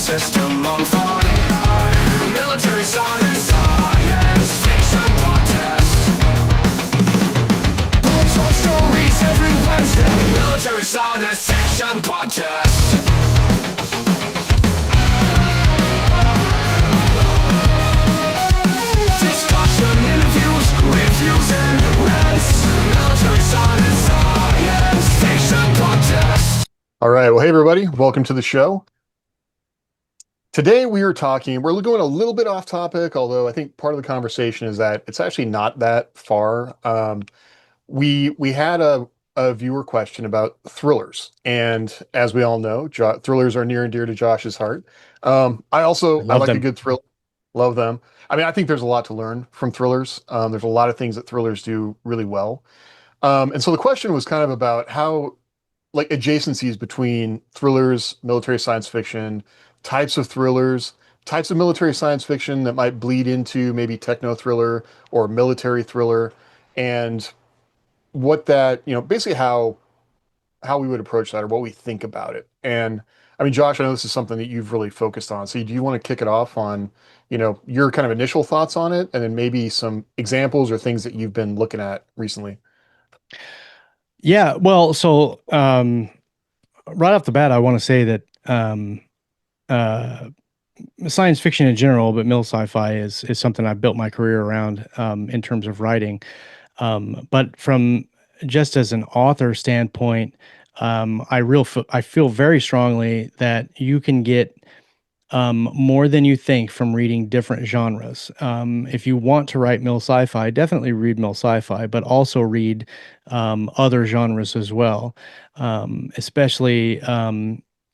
system on fire. Military science fiction podcast. Short stories every Wednesday. Military science fiction podcast. Discussion, interviews, reviews, and rants. Military science fiction podcast. All right. Well, hey, everybody. Welcome to the show. Today we're going a little bit off topic, although I think part of the conversation is that it's actually not that far. We had a viewer question about thrillers, and as we all know, thrillers are near and dear to Josh's heart. I Love like a them. good thrill, love them. I mean, I think there's a lot to learn from thrillers. There's a lot of things that thrillers do really well. And so the question was kind of about how like adjacencies between thrillers, military science fiction, types of thrillers, types of military science fiction that might bleed into maybe techno thriller or military thriller, and what that, basically how we would approach that or what we think about it. And I mean, Josh, I know this is something that you've really focused on. So do you want to kick it off on, your kind of initial thoughts on it, and then maybe some examples or things that you've been looking at recently? Yeah, well, so right off the bat, I want to say that uh, science fiction in general, but mil sci-fi is something I built my career around in terms of writing. But from just as an author standpoint, I feel very strongly that you can get more than you think from reading different genres. If you want to write mil sci-fi, definitely read mil sci-fi, but also read other genres as well, especially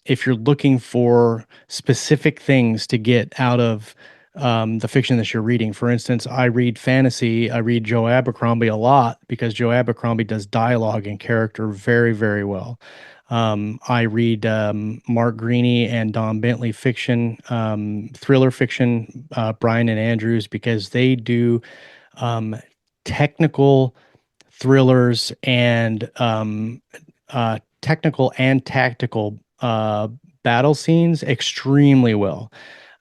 if you're looking for specific things to get out of the fiction that you're reading. For instance, I read fantasy. I read Joe Abercrombie a lot because Joe Abercrombie does dialogue and character very, very well. I read Mark Greaney and Don Bentley fiction, thriller fiction, Brian and Andrews, because they do technical thrillers and technical and tactical battle scenes extremely well.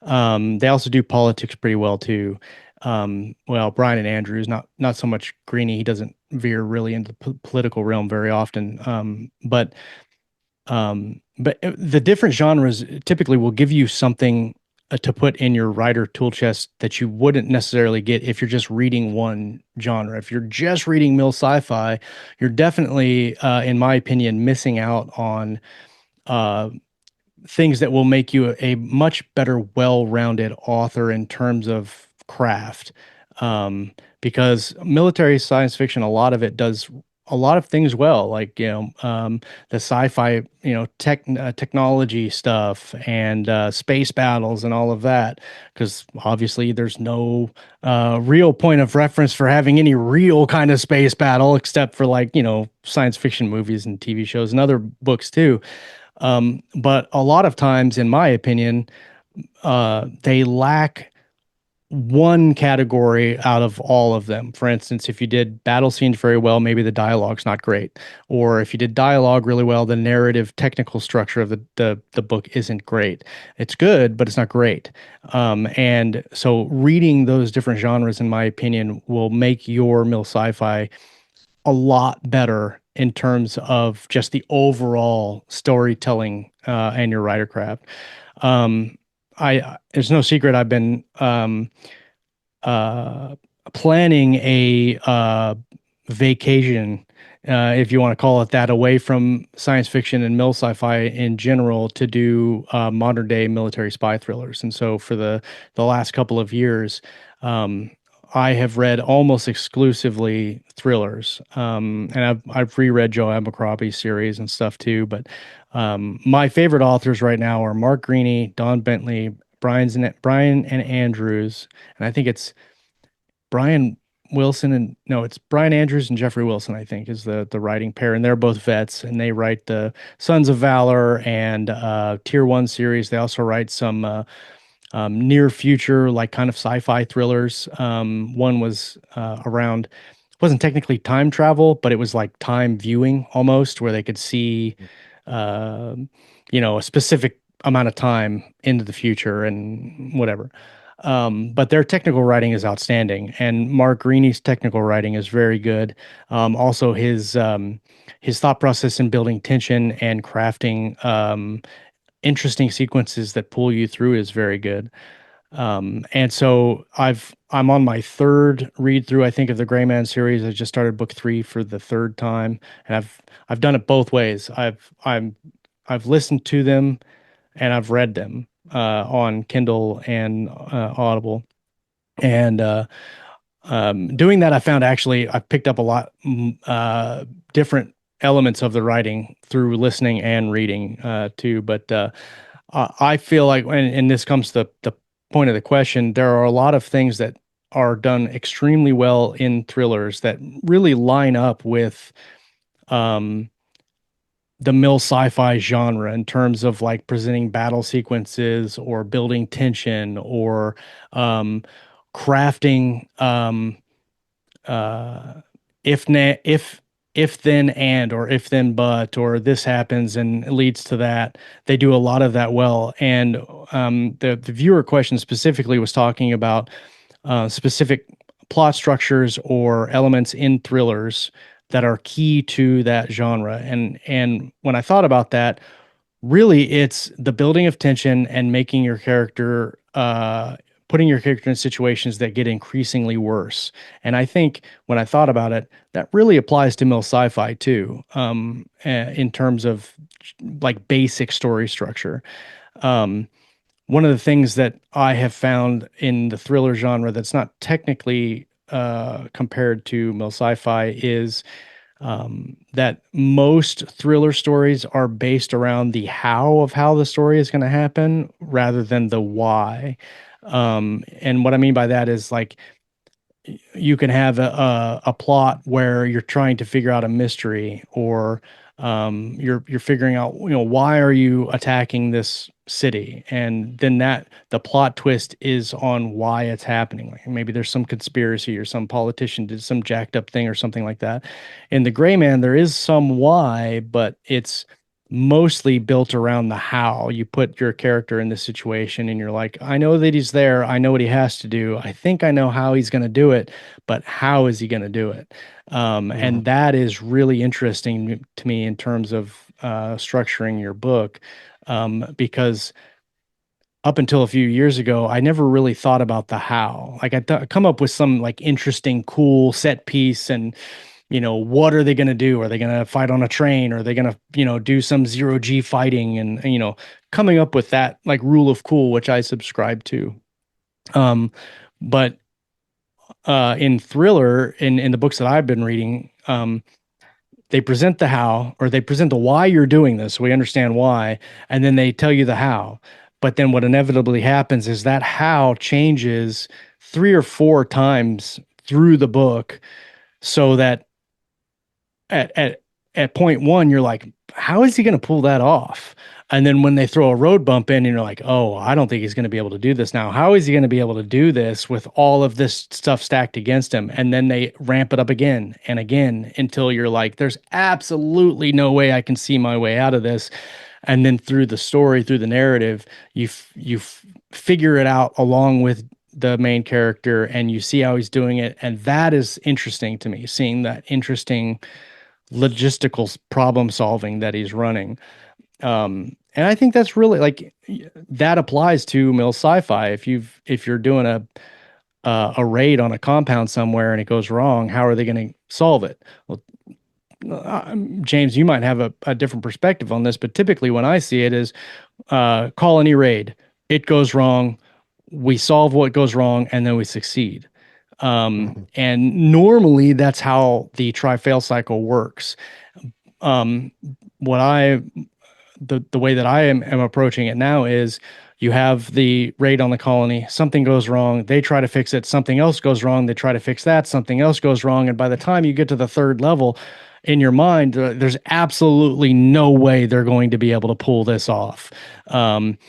They also do politics pretty well too. Well, Brian and Andrews, not so much Greaney. He doesn't veer really into the political realm very often. But the different genres typically will give you something to put in your writer tool chest that you wouldn't necessarily get if you're just reading one genre. If you're just reading mil sci-fi, you're definitely, in my opinion, missing out on uh, things that will make you a much better, well-rounded author in terms of craft. Because military science fiction, a lot of it does a lot of things well, like the sci-fi, technology stuff and space battles and all of that. Because obviously, there's no real point of reference for having any real kind of space battle, except for science fiction movies and TV shows and other books too. But a lot of times, in my opinion, they lack one category out of all of them. For instance, if you did battle scenes very well, maybe the dialogue's not great. Or if you did dialogue really well, the narrative technical structure of the book isn't great. It's good, but it's not great. And so reading those different genres, in my opinion, will make your mil sci-fi a lot better in terms of just the overall storytelling and your writer craft. I There's no secret I've been uh, planning a vacation, if you want to call it that, away from science fiction and mil sci-fi in general to do modern day military spy thrillers. And so for the last couple of years, I have read almost exclusively thrillers, and I've reread Joe Abercrombie's series and stuff too. But my favorite authors right now are Mark Greaney, Don Bentley, Brian and Andrews, and I think it's Brian Wilson and no, it's Brian Andrews and Jeffery Wilson. I think is the writing pair, and they're both vets, and they write the Sons of Valor and Tier One series. They also write some near future, like kind of sci-fi thrillers. One was around, wasn't technically time travel, but it was like time viewing almost, where they could see, uh, a specific amount of time into the future and whatever. But their technical writing is outstanding, and Mark Greaney's technical writing is very good. Also, his thought process in building tension and crafting interesting sequences that pull you through is very good. And so I'm on my third read through, I think, of the Gray Man series. I just started book 3 for the third time, and I've done it both ways. I've listened to them and I've read them on Kindle and Audible. And doing that, I found actually I've picked up a lot different elements of the writing through listening and reading too. But I feel like, and this comes to the point of the question, there are a lot of things that are done extremely well in thrillers that really line up with the mill sci-fi genre in terms of like presenting battle sequences or building tension or crafting if then and or if then but or this happens and it leads to that. They do a lot of that well. And the viewer question specifically was talking about specific plot structures or elements in thrillers that are key to that genre. And when I thought about that, really it's the building of tension and making your character putting your character in situations that get increasingly worse. And I think when I thought about it, that really applies to mill sci-fi too, in terms of like basic story structure. One of the things that I have found in the thriller genre that's not technically compared to mill sci-fi is that most thriller stories are based around the how of how the story is going to happen rather than the why. And what I mean by that is like you can have a plot where you're trying to figure out a mystery, or you're figuring out, why are you attacking this city, and then that the plot twist is on why it's happening. Like maybe there's some conspiracy or some politician did some jacked up thing or something like that. In the Gray Man, there is some why, but it's mostly built around the how. You put your character in this situation and you're like, I know that he's there. I know what he has to do. I think I know how he's going to do it, but how is he going to do it? And that is really interesting to me in terms of structuring your book, because up until a few years ago, I never really thought about the how. Like I come up with some like interesting, cool set piece and what are they going to do? Are they going to fight on a train? Or are they going to, do some zero G fighting and, coming up with that like rule of cool, which I subscribe to. But in thriller, in the books that I've been reading, they present the how, or they present the why you're doing this, so we understand why, and then they tell you the how. But then what inevitably happens is that how changes 3 or 4 times through the book, so that at point one, you're like, how is he going to pull that off? And then when they throw a road bump in, and you're like, oh, I don't think he's going to be able to do this now. How is he going to be able to do this with all of this stuff stacked against him? And then they ramp it up again and again until you're like, there's absolutely no way I can see my way out of this. And then through the story, through the narrative, you figure it out along with the main character, and you see how he's doing it. And that is interesting to me, seeing that interesting logistical problem solving that he's running. And I think that's really like that applies to mill sci-fi. If you're doing a raid on a compound somewhere and it goes wrong, how are they going to solve it? Well, James, you might have a different perspective on this, but typically when I see it is colony raid, it goes wrong, we solve what goes wrong, and then we succeed. And normally that's how the try-fail cycle works. The way that I am approaching it now is you have the raid on the colony, something goes wrong, they try to fix it, something else goes wrong, they try to fix that, something else goes wrong, and by the time you get to the 3rd level, in your mind, there's absolutely no way they're going to be able to pull this off. The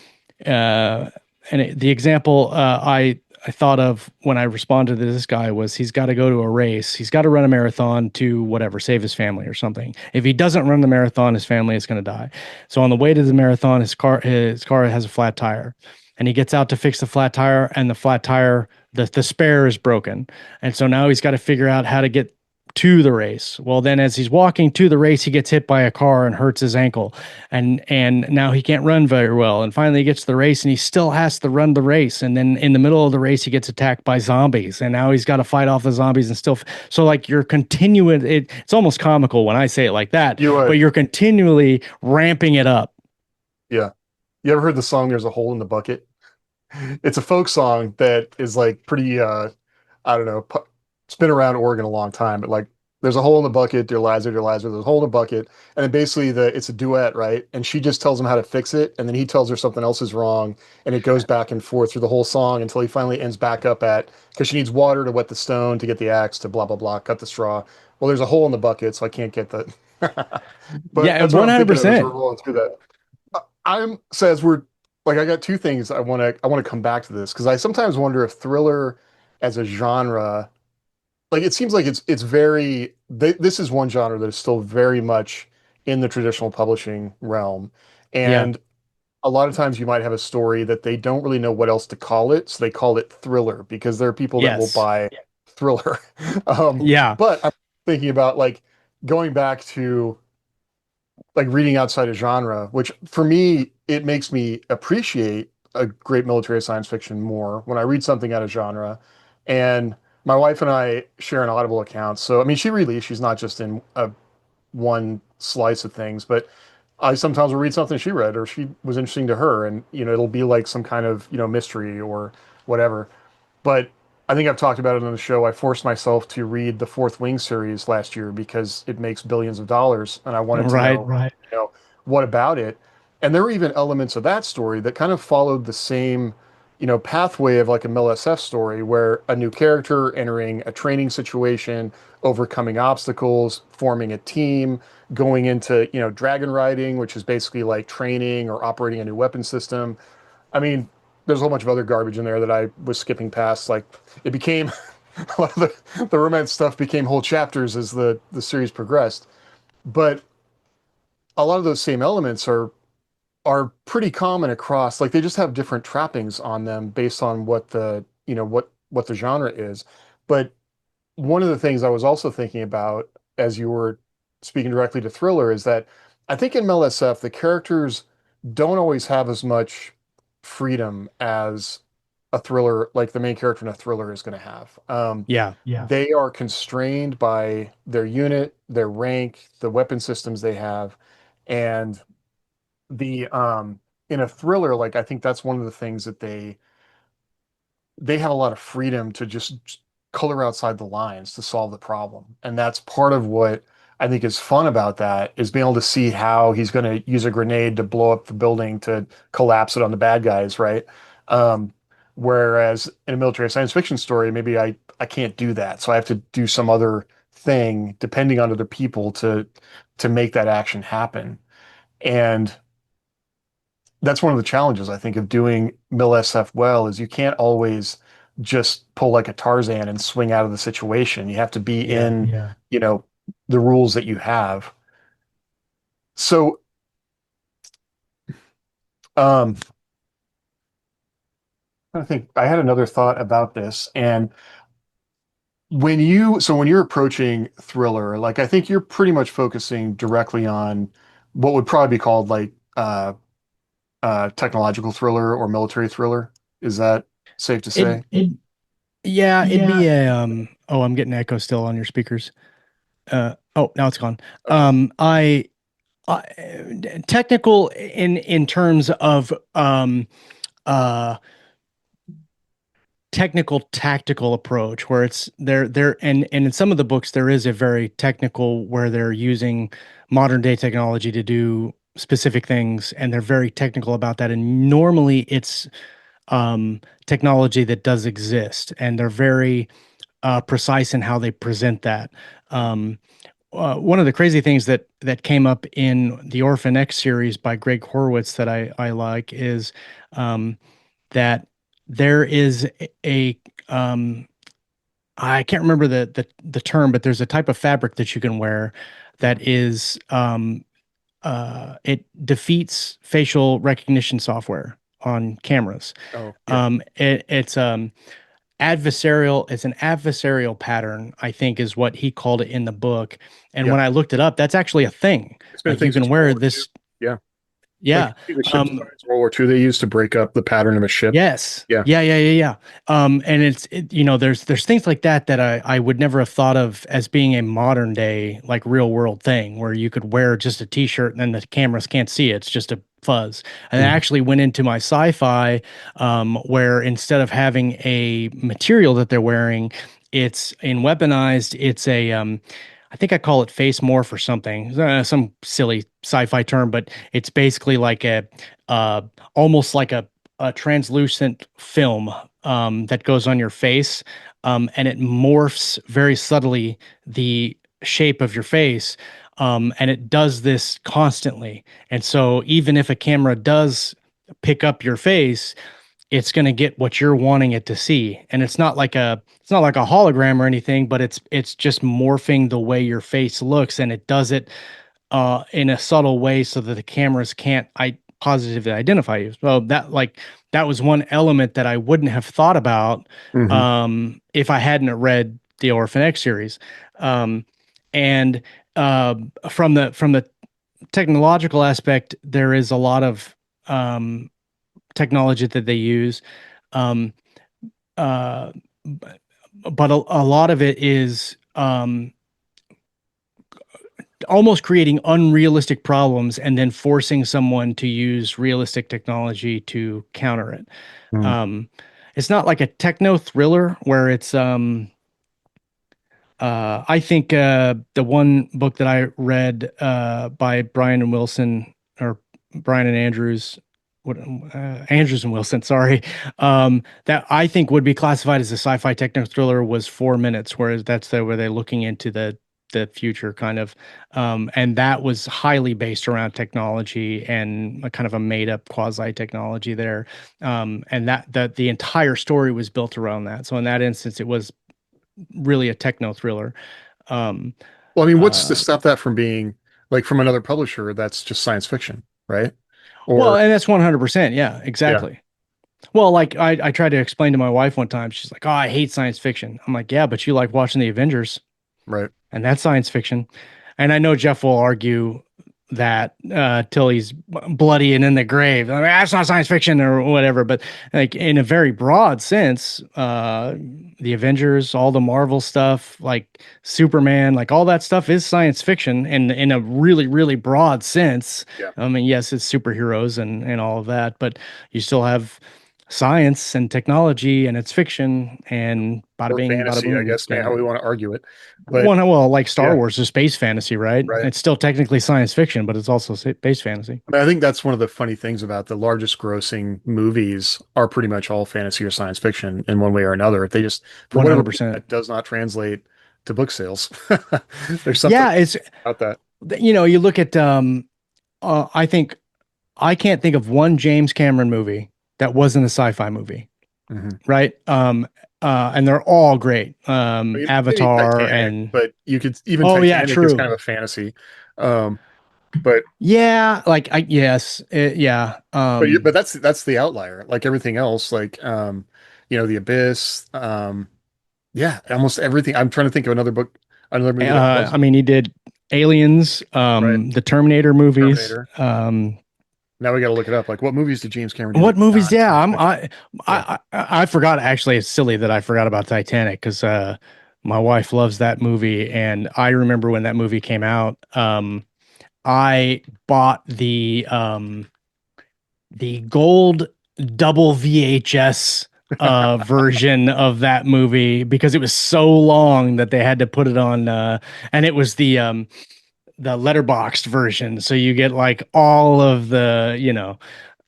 example I I thought of when I responded to this guy was he's got to go to a race. He's got to run a marathon to whatever, save his family or something. If he doesn't run the marathon, his family is going to die. So on the way to the marathon, his car has a flat tire, and he gets out to fix the flat tire, and the flat tire, the spare is broken. And so now he's got to figure out how to get to the race. Well, then as he's walking to the race, he gets hit by a car and hurts his ankle. And now he can't run very well. And finally he gets to the race and he still has to run the race. And then in the middle of the race, he gets attacked by zombies. And now he's got to fight off the zombies and still. So like you're continuing, it's almost comical when I say it like that, but you're continually ramping it up. Yeah. You ever heard the song There's a Hole in the Bucket? It's a folk song that is like pretty I don't know, it's been around Oregon a long time, but like there's a hole in the bucket, dear Liza, there's a hole in the bucket. And then basically it's a duet, right? And she just tells him how to fix it, and then he tells her something else is wrong, and it goes back and forth through the whole song until he finally ends back up at because she needs water to wet the stone to get the axe to blah blah blah, cut the straw. Well, there's a hole in the bucket, so I can't get the but Yeah, that's what I'm thinking of as 100%. we're rolling through that. I'm so as we're like I got two things I want to come back to this because I sometimes wonder if thriller as a genre, like it seems like it's very this is one genre that is still very much in the traditional publishing realm, Yeah. and a lot of times you might have a story that they don't really know what else to call it, so they call it thriller because there are people that will Yes. buy thriller. um, Yeah. but I'm thinking about like going back to like reading outside of genre, which for me, it makes me appreciate a great military science fiction more when I read something out of genre. And my wife and I share an Audible account. So, I mean, she really, she's not just in a one slice of things, but I sometimes will read something she read or she was interesting to her. And, it'll be like some kind of, mystery or whatever. But I think I've talked about it on the show. I forced myself to read the Fourth Wing series last year because it makes billions of dollars, and I wanted to Right. know, what about it? And there were even elements of that story that kind of followed the same, pathway of like a MILSF story, where a new character entering a training situation, overcoming obstacles, forming a team, going into, dragon riding, which is basically like training or operating a new weapon system. I mean, there's a whole bunch of other garbage in there that I was skipping past. Like it became a lot of the romance stuff became whole chapters as the series progressed. But a lot of those same elements are pretty common across. Like they just have different trappings on them based on what the what the genre is. But one of the things I was also thinking about as you were speaking directly to thriller is that I think in MLSF the characters don't always have as much freedom as a thriller, like the main character in a thriller is going to have. Yeah. Yeah. They are constrained by their unit, their rank, the weapon systems they have, and the in a thriller, like I think that's one of the things that they have a lot of freedom to just color outside the lines to solve the problem. And that's part of what I think is fun about that is being able to see how he's going to use a grenade to blow up the building to collapse it on the bad guys, right? Um, whereas in a military science fiction story, maybe I can't do that. So I have to do some other thing depending on other people to make that action happen. And that's one of the challenges I think of doing MIL-SF well is you can't always just pull like a Tarzan and swing out of the situation. You have to be Yeah. in, the rules that you have. So, um, I think I had another thought about this. And when you're approaching thriller, like I think you're pretty much focusing directly on what would probably be called like technological thriller or military thriller. Is that safe to It say? yeah, it'd be a oh, I'm getting echo still on your speakers. Oh, now it's gone. Okay. I technical in terms of uh technical tactical approach where it's there and in some of the books there is a very technical where they're using modern day technology to do specific things and they're very technical about that and normally it's technology that does exist and they're very precise in how they present that. One of the crazy things that came up in the Orphan X series by Greg Horowitz that I like is that there is a I can't remember the term, but there's a type of fabric that you can wear that is it defeats facial recognition software on cameras. Oh, yeah. It's adversarial. It's an adversarial pattern, I think, is what he called it in the book. And Yeah. when I looked it up, that's actually a thing. It's been a Like you thing since can World wear War II. this. Yeah. Like Yeah. the ship designs in World War II they used to break up the pattern of a ship. Yes. Yeah. Yeah. And there's things like that that I would never have thought of as being a modern day, like real world thing where you could wear just a t-shirt and then the cameras can't see it. It's just a fuzz. And I Mhm. actually went into my sci-fi, where instead of having a material that they're wearing, it's in weaponized, it's a, I think I call it face morph or something, some silly sci-fi term, but it's basically like uh, almost like a translucent film that goes on your face, and it morphs very subtly the shape of your face, and it does this constantly. And so even if a camera does pick up your face, it's going to get what you're wanting it to see. And it's not like a hologram or anything, but it's just morphing the way your face looks, and it does it in a subtle way so that the cameras can't positively identify you. So that was one element that I wouldn't have thought about Mhm. if I hadn't read the Orphan X series. Um, and from the technological aspect, there is a lot of um, technology that they use, um, uh, but a lot of it is almost creating unrealistic problems and then forcing someone to use realistic technology to counter it. Mhm. Um, it's not like a techno thriller where it's I think the one book that I read by Brian and Wilson, or Brian and Andrews, what Andrews and Wilson, sorry, that I think would be classified as a sci-fi techno thriller was 4 minutes, whereas that's where they're looking into the future kind of, and that was highly based around technology and a kind of a made up quasi technology there, and that the entire story was built around that. So in that instance, it was really a techno thriller. Um, Well, I mean, what's to uh, stop that from being like from another publisher that's just science fiction, right? well, Or and that's 100%. Yeah, yeah, exactly. Well, like I tried to explain to my wife one time, she's like, "Oh, I hate science fiction." I'm like, "Yeah, but you like watching the Avengers, right. and that's science fiction." And I know Jeff will argue that till he's bloody and in the grave. I mean, that's not science fiction or whatever. But like in a very broad sense, the Avengers, all the Marvel stuff, like Superman, like all that stuff is science fiction, and in a really, really broad sense. Yeah. I mean, yes, it's superheroes and all of that, but you still have science and technology, and it's fiction, and bada Or bing, bada fantasy, I boom. guess, man, Yeah. how we want to argue it. But Well, well, like Star yeah, Wars is space fantasy, right? right. It's still technically science fiction, but it's also space fantasy. I mean, I think that's one of the funny things about the largest grossing movies are pretty much all fantasy or science fiction in one way or another. They just, for whatever reason, 100%. that does not translate to book sales. There's something Yeah, it's about that. you look at I think I can't think of one James Cameron movie that wasn't a sci-fi movie, Mhm. right? And they're all great. I mean, maybe Avatar Titanic, and but you could even oh yeah, Titanic is kind true. of a fantasy. Um, but Yeah, like I yes, yeah. but that's the outlier. Like everything else, like The Abyss, yeah, almost everything. I'm trying to think of another book, another movie that I wasn't mean, he did Aliens, right. the Terminator movies. Terminator. Now we got to look it up. Like, what movies did James Cameron do that What were movies? not Yeah, science fiction? Yeah, I forgot. Actually, it's silly that I forgot about Titanic because my wife loves that movie, and I remember when that movie came out. I bought the gold double VHS version of that movie because it was so long that they had to put it on, and it was the letterboxed version, so you get like all of the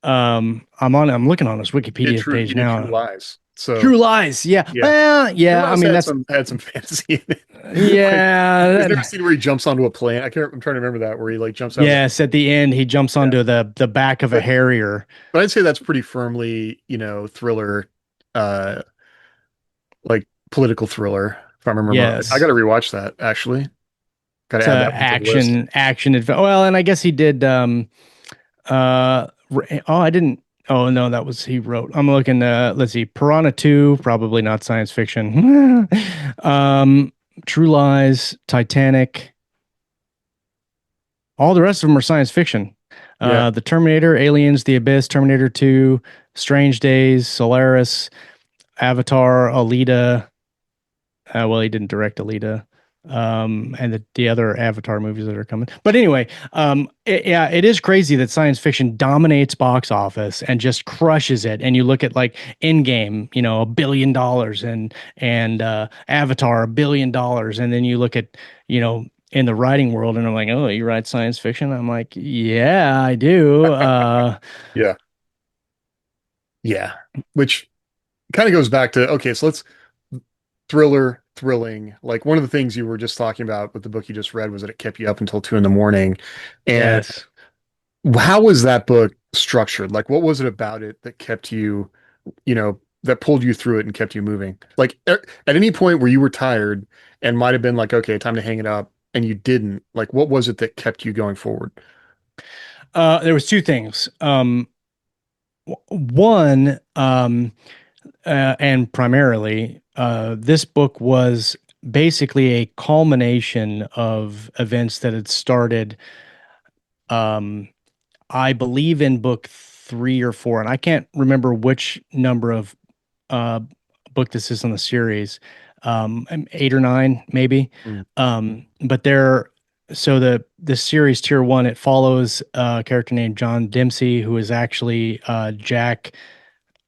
I'm looking on this Wikipedia he page did True now. Lies. So True Lies, yeah. yeah, Well, True yeah, I Lies mean had that's some fantasy in it. Like, yeah. there's never a scene where he jumps onto a plane. I'm trying to remember that where he like jumps out of the Yes, at the end he jumps yeah. onto the back of a But Harrier. but I'd say that's pretty firmly, thriller like political thriller, if I remember right. I got Yes. to rewatch that actually. Got to It's add a that one to the list. well, and I guess he did I didn't oh no, that was he wrote. I'm looking let's see. Piranha 2, probably not science fiction. um True Lies, Titanic, all the rest of them are science fiction. Yeah. The Terminator, Aliens, The Abyss, Terminator 2, Strange Days, Solaris, Avatar, Alita. Well, he didn't direct Alita, and the other Avatar movies that are coming. But anyway, yeah, it is crazy that science fiction dominates box office and just crushes it. And you look at like Endgame, you know, $1 billion, and Avatar, $1 billion, and then you look at, you know, in the writing world, and I'm like, oh, you write science fiction? I'm like, yeah, I do. Yeah. Yeah. Which kind of goes back to, okay, so let's thrilling. Like one of the things you were just talking about with the book you just read was that it kept you up until 2 in the morning. And Yes. how was that book structured? Like what was it about it that kept you, that pulled you through it and kept you moving? Like at any point where you were tired and might have been like, okay, time to hang it up, and you didn't, like what was it that kept you going forward? There was two things. One, and primarily, this book was basically a culmination of events that had started, um, I believe, in book 3 or 4, and I can't remember which number of uh, book this is in the series, 8 or 9 maybe. Mm. But so the series Tier 1, it follows a character named John Dempsey, who is actually Jack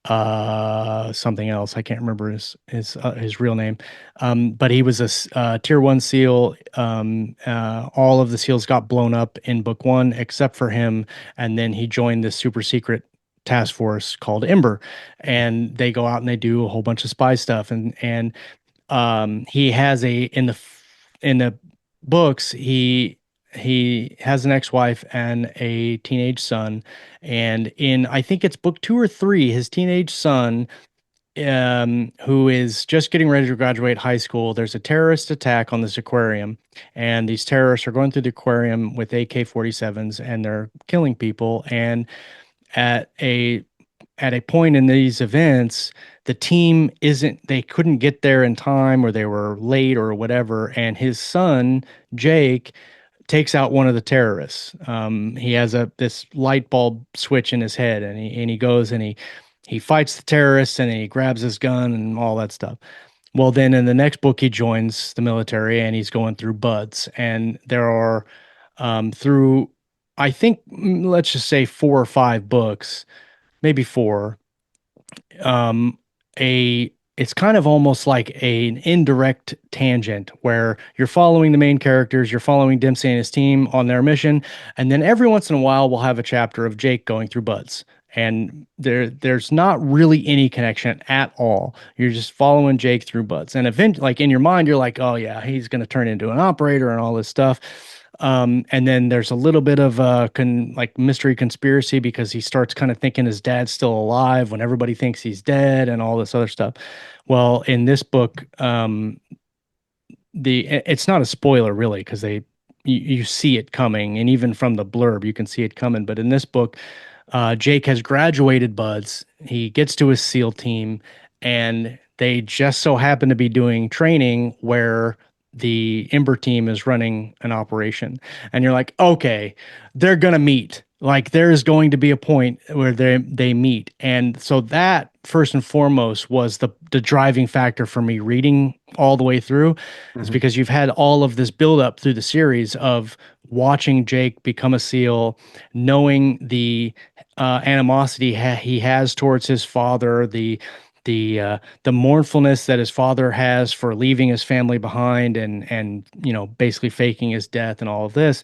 something else. I can't remember his real name. But he was Tier 1 SEAL. All of the SEALs got blown up in book 1 except for him, and then he joined this super secret task force called Ember, and they go out and they do a whole bunch of spy stuff. And he has in the books, he has an ex-wife and a teenage son, and in, I think it's book 2 or 3, his teenage son, who is just getting ready to graduate high school, there's a terrorist attack on this aquarium, and these terrorists are going through the aquarium with AK-47s, and they're killing people. And at a point in these events, the team isn't, they couldn't get there in time, or they were late or whatever, and his son Jake takes out one of the terrorists. He has this light bulb switch in his head, and he goes and he fights the terrorists, and he grabs his gun and all that stuff. Well, then in the next book, he joins the military, and he's going through buds, and there are, through, I think, let's just say 4 or 5 books, maybe 4, um, a it's kind of almost like an indirect tangent where you're following the main characters, you're following Dempsey and his team on their mission, and then every once in a while we'll have a chapter of Jake going through buds. And there's not really any connection at all. You're just following Jake through buds. And eventually, like in your mind, you're like, oh yeah, he's gonna turn into an operator and all this stuff. And then there's a little bit of like mystery conspiracy, because he starts kind of thinking his dad's still alive when everybody thinks he's dead and all this other stuff. Well, in this book, it's not a spoiler really, because you see it coming, and even from the blurb you can see it coming. But in this book, Jake has graduated buds. He gets to his SEAL team, and they just so happen to be doing training where the Ember team is running an operation. And you're like, okay, they're gonna meet. Like there's going to be a point where they meet. And so that first and foremost was the driving factor for me reading all the way through, is Mhm. because you've had all of this build up through the series of watching Jake become a SEAL, knowing the animosity he has towards his father, the mournfulness that his father has for leaving his family behind, and basically faking his death and all of this.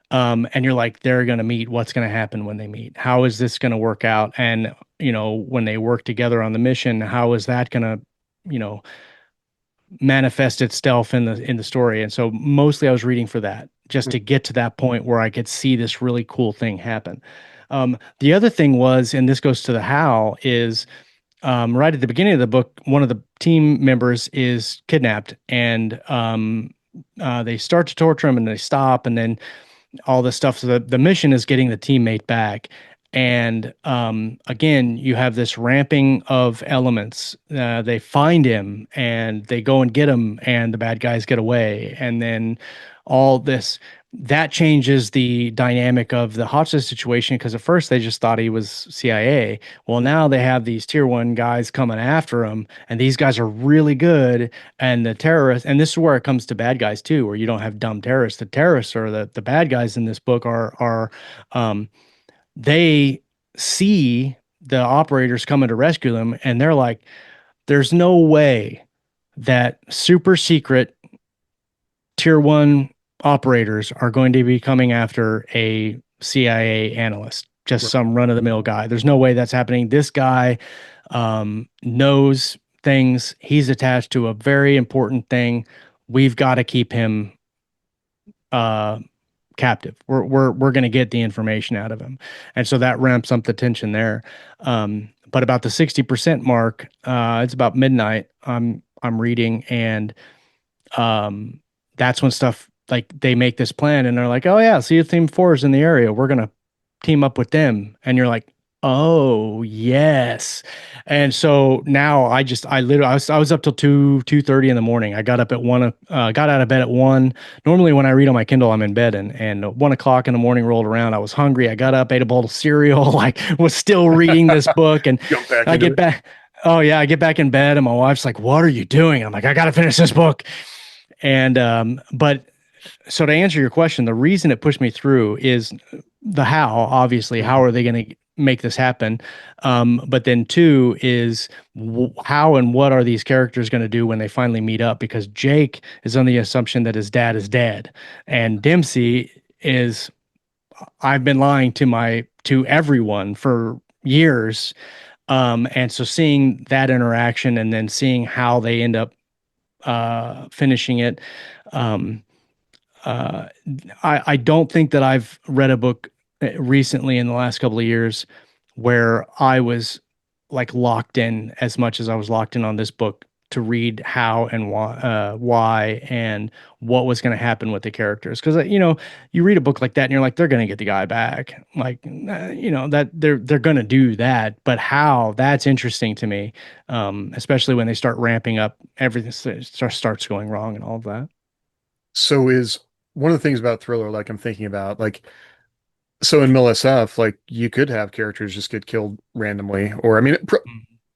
And you're like, they're going to meet. What's going to happen when they meet? How is this going to work out? And when they work together on the mission, how is that going to you know manifest itself in the story? And so mostly I was reading for that, just to get to that point where I could see this really cool thing happen. The other thing was, and this goes to the how, is right at the beginning of the book, one of the team members is kidnapped, and they start to torture him, and they stop, and then all this stuff. So the mission is getting the teammate back. And again, you have this ramping of elements. They find him and they go and get him, and the bad guys get away. And then all this that changes the dynamic of the hostage situation, because at first they just thought he was CIA. Well, now they have these tier one guys coming after him, and these guys are really good. And the terrorists, and this is where it comes to bad guys too, where you don't have dumb terrorists. The terrorists or the bad guys in this book are um, they see the operators coming to rescue them, and they're like, there's no way that super secret tier one operators are going to be coming after a CIA analyst, just some run of the mill guy. There's no way that's happening. This guy knows things. He's attached to a very important thing. We've got to keep him captive. We're going to get the information out of him, and so that ramps up the tension there. But about the 60% mark, it's about midnight. I'm reading, and that's when stuff like they make this plan, and they're like, "Oh yeah, see, Team 4 is in the area. We're gonna team up with them." And you're like, "Oh yes." And so now I was up till 2:30 in the morning. I got up at got out of bed at 1. Normally when I read on my Kindle, I'm in bed, and 1 o'clock in the morning rolled around. I was hungry. I got up, ate a bowl of cereal, like was still reading this book, and Jump back I into get it. back. Oh yeah, I get back in bed, and my wife's like, "What are you doing?" I'm like, "I got to finish this book." And but so to answer your question, the reason it pushed me through is the how. Obviously, how are they going to make this happen? But then two is how and what are these characters going to do when they finally meet up? Because Jake is on the assumption that his dad is dead, and Dempsey is. I've been lying to everyone for years, and so seeing that interaction and then seeing how they end up finishing it. Um, uh, I don't think that I've read a book recently in the last couple of years where I was like locked in as much as I was locked in on this book to read how and why and what was going to happen with the characters. Because you read a book like that and you're like, they're going to get the guy back, like that they're going to do that, but how, that's interesting to me, especially when they start ramping up, everything starts going wrong and all of that. So is one of the things about Thriller, like I'm thinking about, like, so in MILSF, like you could have characters just get killed randomly, or I mean,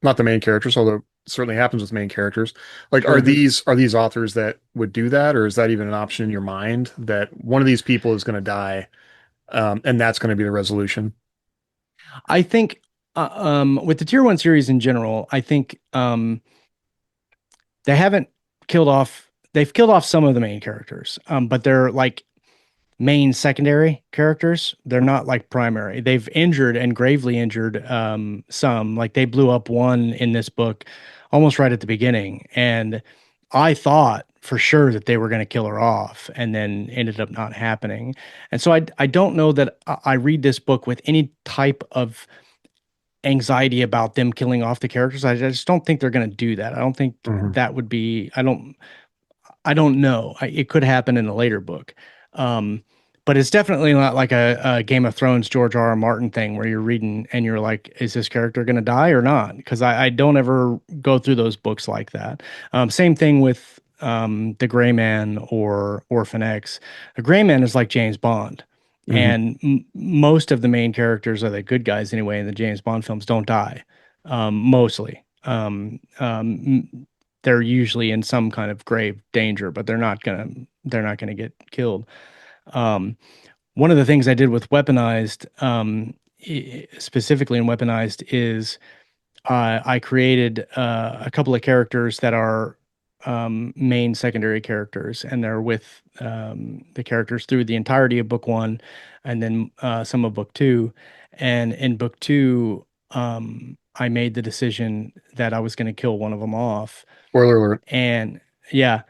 not the main characters, although it certainly happens with main characters. Like, Sure. are these authors that would do that, or is that even an option in your mind that one of these people is going to die, and that's going to be the resolution? I think with the tier one series in general, I think they haven't killed off. They've killed off some of the main characters, but they're like main secondary characters. They're not like primary. They've injured and gravely injured some. Like they blew up one in this book almost right at the beginning, and I thought for sure that they were going to kill her off, and then ended up not happening. And so I don't know that I read this book with any type of anxiety about them killing off the characters. I just don't think they're going to do that. I don't think Mhm. that would be. I don't know. It could happen in a later book. Um, but it's definitely not like a Game of Thrones George R. R. Martin thing where you're reading and you're like, is this character going to die or not? Because I don't ever go through those books like that. Same thing with The Gray Man or Orphan X. The Gray Man is like James Bond. Mhm. And most of the main characters are the good guys anyway in the James Bond films don't die, mostly. They're usually in some kind of grave danger, but they're not gonna get killed. Um, One of the things I did with Weaponized, specifically in Weaponized, is I created a couple of characters that are main secondary characters, and they're with the characters through the entirety of book one, and then some of book two. And in book two, I made the decision that I was going to kill one of them off, Spoiler alert. and yeah,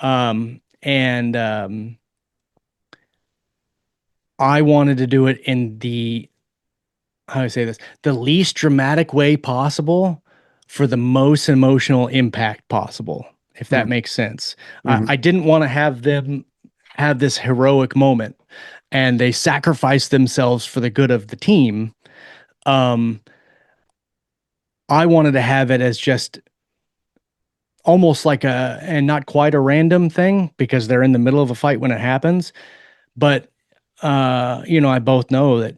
and I wanted to do it in the how do I say this, the least dramatic way possible, for the most emotional impact possible, if that Mhm. makes sense. Mhm. I didn't want to have them have this heroic moment and they sacrificed themselves for the good of the team. Um, I wanted to have it as just almost like and not quite a random thing because they're in the middle of a fight when it happens. But I both know that,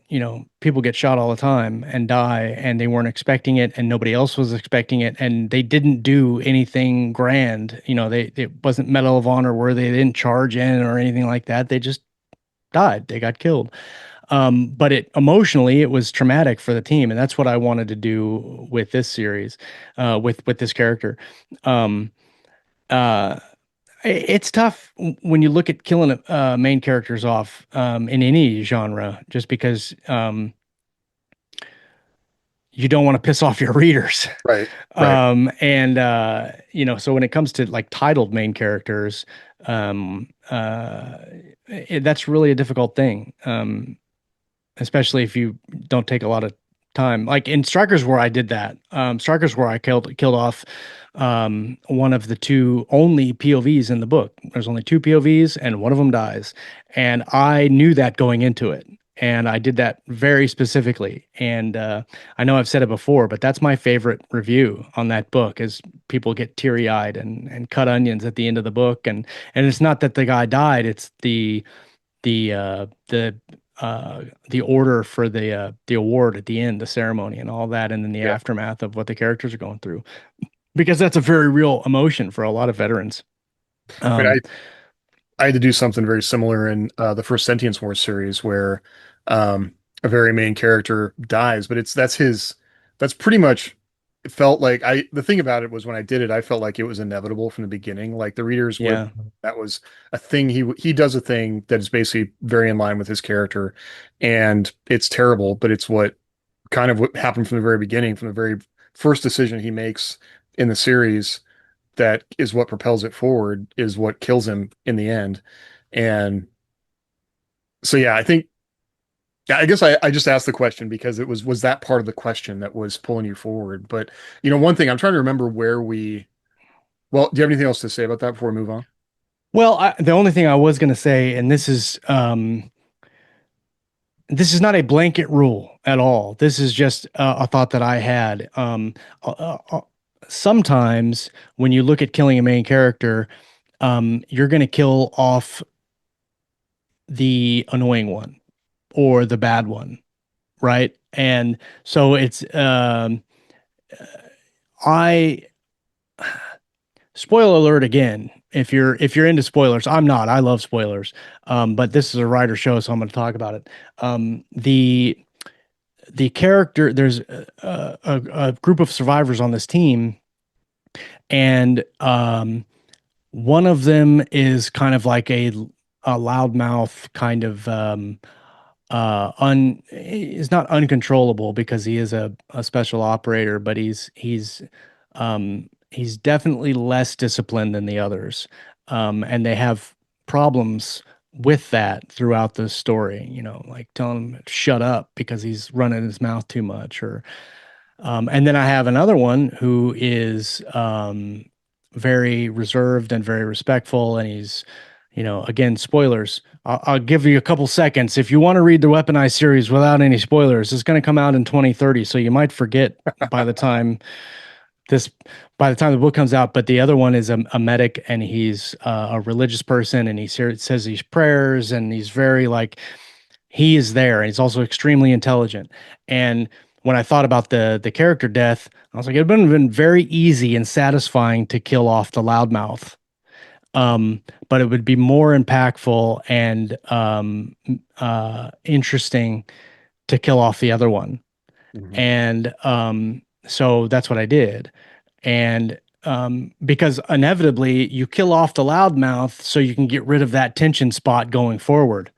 people get shot all the time and die and they weren't expecting it and nobody else was expecting it and they didn't do anything grand. It wasn't Medal of Honor worthy. They didn't charge in or anything like that. They just died. They got killed. But emotionally, it was traumatic for the team, and that's what I wanted to do with this series, with this character. Um, uh, it's tough when you look at killing main characters off in any genre, just because you don't want to piss off your readers. Right. Right. So when it comes to like titled main characters, um, uh, that's really a difficult thing. Especially if you don't take a lot of time. Like in Strikers War, I did that. Strikers War, I killed off one of the two only POVs in the book. There's only two POVs, and one of them dies, and I knew that going into it. And I did that very specifically. And I know I've said it before, but that's my favorite review on that book is people get teary eyed and cut onions at the end of the book. And it's not that the guy died; it's the uh the the order for the award at the end, the ceremony and all that, and then the Yeah. aftermath of what the characters are going through, because that's a very real emotion for a lot of veterans. I mean, um I had to do something very similar in the first Sentience Wars series where a very main character dies, but that's pretty much it felt like the thing about it was when I did it, I felt like it was inevitable from the beginning. Like the readers would, yeah, that was a thing. He does a thing that is basically very in line with his character, and it's terrible, but it's what happened from the very beginning, from the very first decision he makes in the series that is what propels it forward, is what kills him in the end. And so, yeah, I guess I just asked the question because was that part of the question that was pulling you forward. But, one thing I'm trying to remember well, do you have anything else to say about that before we move on? well, the only thing I was going to say, and this is not a blanket rule at all. This is just a thought that I had. Sometimes when you look at killing a main character, you're going to kill off the annoying one or the bad one, right? And so it's I spoiler alert again. If you're into spoilers, I'm not. I love spoilers. But this is a writer show, so I'm going to talk about it. The character, there's a group of survivors on this team, and one of them is kind of like a loudmouth kind of is not uncontrollable because he is a special operator, but he's definitely less disciplined than the others. And they have problems with that throughout the story, like telling him to shut up because he's running his mouth too much, or and then I have another one who is very reserved and very respectful, and he's, again, spoilers. I'll give you a couple seconds. If you want to read the Weaponized series without any spoilers, it's going to come out in 2030, so you might forget by the time this by the time the book comes out. But the other one is a medic, and he's a religious person, and says these prayers, and he's very like he is there, and he's also extremely intelligent. And when I thought about the character death, I was like, it'd been very easy and satisfying to kill off the loudmouth. But it would be more impactful and interesting to kill off the other one. Mhm. And so that's what I did. And because inevitably you kill off the loudmouth so you can get rid of that tension spot going forward.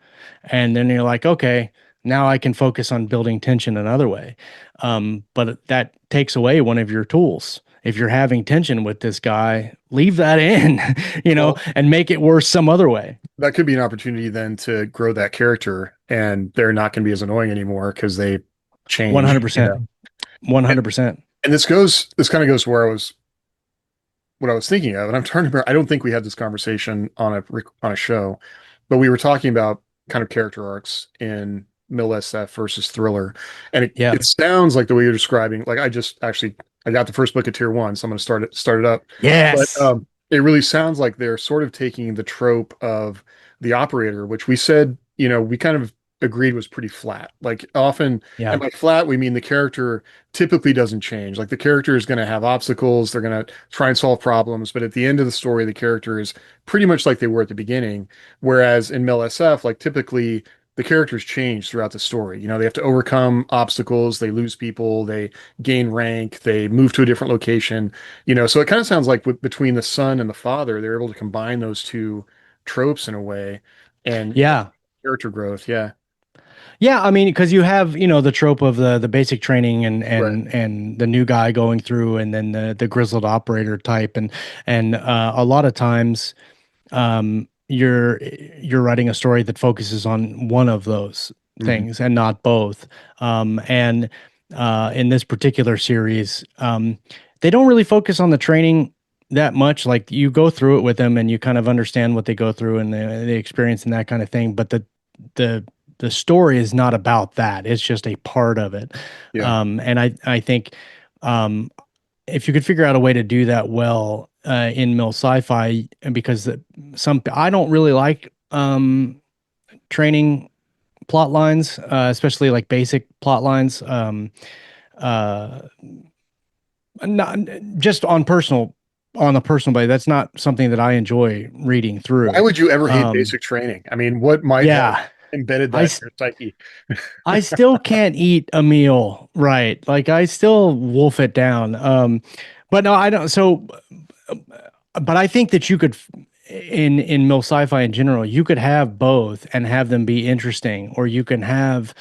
And then you're like, okay, now I can focus on building tension another way. But that takes away one of your tools. If you're having tension with this guy, leave that in, Well, and make it worse some other way. that could be an opportunity then to grow that character, and they're not going to be as annoying anymore because they change. 100%. 100%. And this kind of goes to what I was thinking of, and I'm trying to remember. I don't think we had this conversation on a show, but we were talking about kind of character arcs in MILSF versus Thriller, and Yeah. it sounds like the way you're describing. Like I got the first book of Tier One, so I'm going to start it up. But Yes. it really sounds like they're sort of taking the trope of the operator, which we said, we kind of agreed was pretty flat. Like often, Yeah. and by flat we mean the character typically doesn't change. Like the character is going to have obstacles, they're going to try and solve problems, but at the end of the story, the character is pretty much like they were at the beginning. Whereas in MIL-SF, like typically the characters change throughout the story. They have to overcome obstacles, they lose people, they gain rank, they move to a different location. So it kind of sounds like between the son and the father, they're able to combine those two tropes in a way and Yeah. character growth. Yeah. Yeah, I mean, because you have, the trope of the basic training and Right. and the new guy going through, and then the grizzled operator type, and a lot of times, you're writing a story that focuses on one of those Mhm. things and not both. And in this particular series, they don't really focus on the training that much. Like you go through it with them, and you kind of understand what they go through and the experience and that kind of thing. But the the story is not about that. It's just a part of it. Yeah. And I think um, if you could figure out a way to do that well in mill sci-fi, and because some I don't really like training plot lines, especially like basic plot lines. Uh, Not just on a personal way. That's not something that I enjoy reading Why through. would you ever hate Um, basic training? I mean, what might have yeah, embedded I that in s- your psyche? I still can't eat a meal right. Like I still wolf it down. But no, I don't. So, but I think that you could, in mill sci-fi in general, you could have both and have them be interesting, or you can have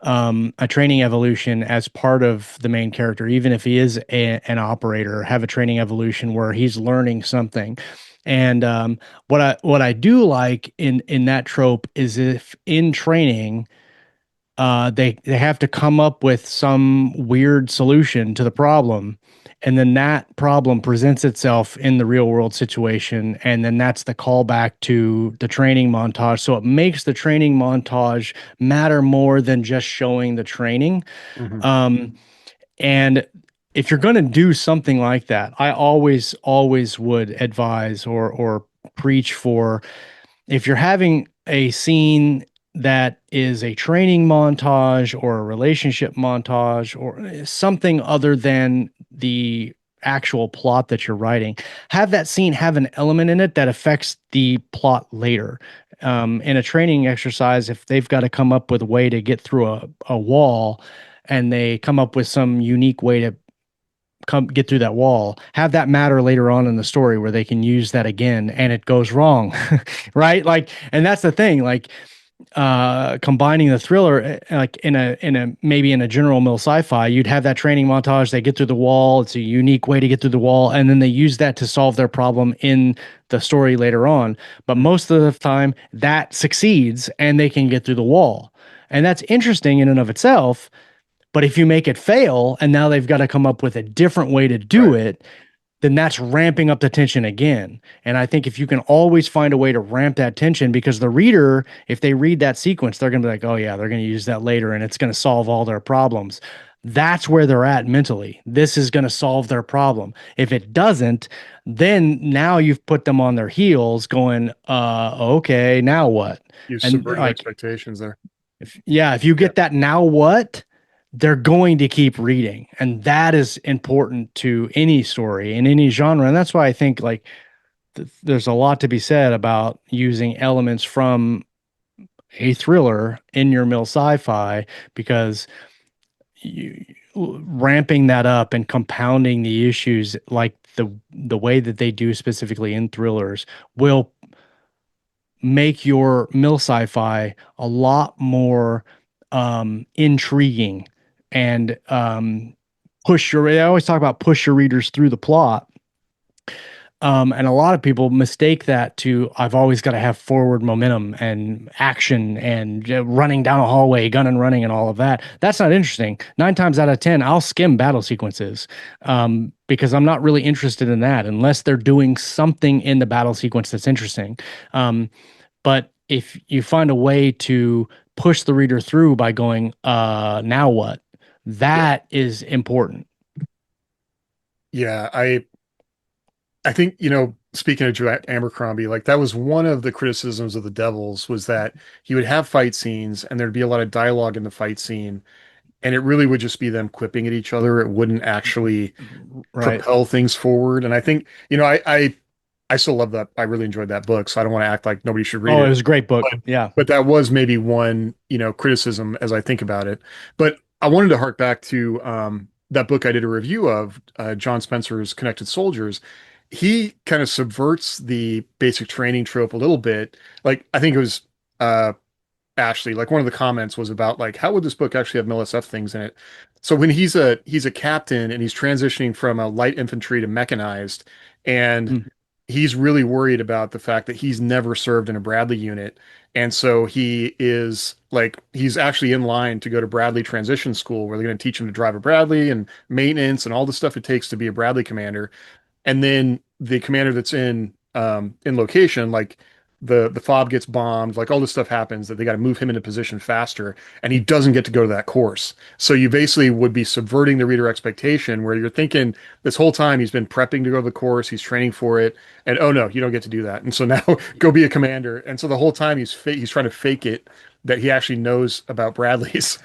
a training evolution as part of the main character, even if he is an operator. Have a training evolution where he's learning something. And what I do like in that trope is if in training they have to come up with some weird solution to the problem, and then that problem presents itself in the real world situation, and then that's the callback to the training montage. So it makes the training montage matter more than just showing the training. Mhm. um, and if you're going to do something like that, I always would advise or preach for, if you're having a scene that is a training montage or a relationship montage or something other than the actual plot that you're writing, have that scene have an element in it that affects the plot later. In a training exercise, if they've got to come up with a way to get through a wall, and they come up with some unique way to come get through that wall, have that matter later on in the story where they can use that again and it goes wrong. Right, like, and that's the thing, like combining the thriller, like in a maybe in a general mill sci-fi, you'd have that training montage, they get through the wall, it's a unique way to get through the wall, and then they use that to solve their problem in the story later on. But most of the time that succeeds and they can get through the wall, and that's interesting in and of itself. But if you make it fail and now they've got to come up with a different way to do Right. it, then that's ramping up the tension again. And I think if you can always find a way to ramp that tension, because the reader, if they read that sequence, they're going to be like, oh, yeah, they're going to use that later and it's going to solve all their problems. That's where they're at mentally. This is going to solve their problem. If it doesn't, then now you've put them on their heels going, okay, now what? You And subverted like, expectations there. if you Yeah. get that now what, they're going to keep reading. And that is important to any story in any genre. And that's why I think like there's a lot to be said about using elements from a thriller in your mill sci-fi, because you, ramping that up and compounding the issues like the way that they do specifically in thrillers will make your mill sci-fi a lot more intriguing, and push your I always talk about push your readers through the plot. And a lot of people mistake that to I've always got to have forward momentum and action and running down a hallway, gun and running and all of that. That's not interesting. 9 times out of 10, I'll skim battle sequences because I'm not really interested in that unless they're doing something in the battle sequence that's interesting. But if you find a way to push the reader through by going, now what? That is important. Yeah, I think, speaking of Jack Abercrombie, like that was one of the criticisms of The Devils was that he would have fight scenes and there'd be a lot of dialogue in the fight scene, and it really would just be them quipping at each other. It wouldn't actually Right. propel things forward. And I think, I still love that. I really enjoyed that book, so I don't want to act like nobody should read Oh, it it. was a great book. But Yeah. but that was maybe one, criticism as I think about it. But I wanted to hark back to that book I did a review of, John Spencer's Connected Soldiers. He kind of subverts the basic training trope a little bit. Like I think it was uh Ashley, like one of the comments was about like how would this book actually have MILSF things in it? So when he's a captain and he's transitioning from a light infantry to mechanized, and Mm. he's really worried about the fact that he's never served in a Bradley unit. And so he is like, he's actually in line to go to Bradley transition school where they're going to teach him to drive a Bradley and maintenance and all the stuff it takes to be a Bradley commander. And then the commander that's in location, like the fob gets bombed, like all this stuff happens that they got to move him into position faster, and he doesn't get to go to that course. So you basically would be subverting the reader expectation where you're thinking this whole time he's been prepping to go to the course, he's training for it, and oh no, you don't get to do that. And so now go be a commander. And so the whole time he's trying to fake it that he actually knows about Bradley's.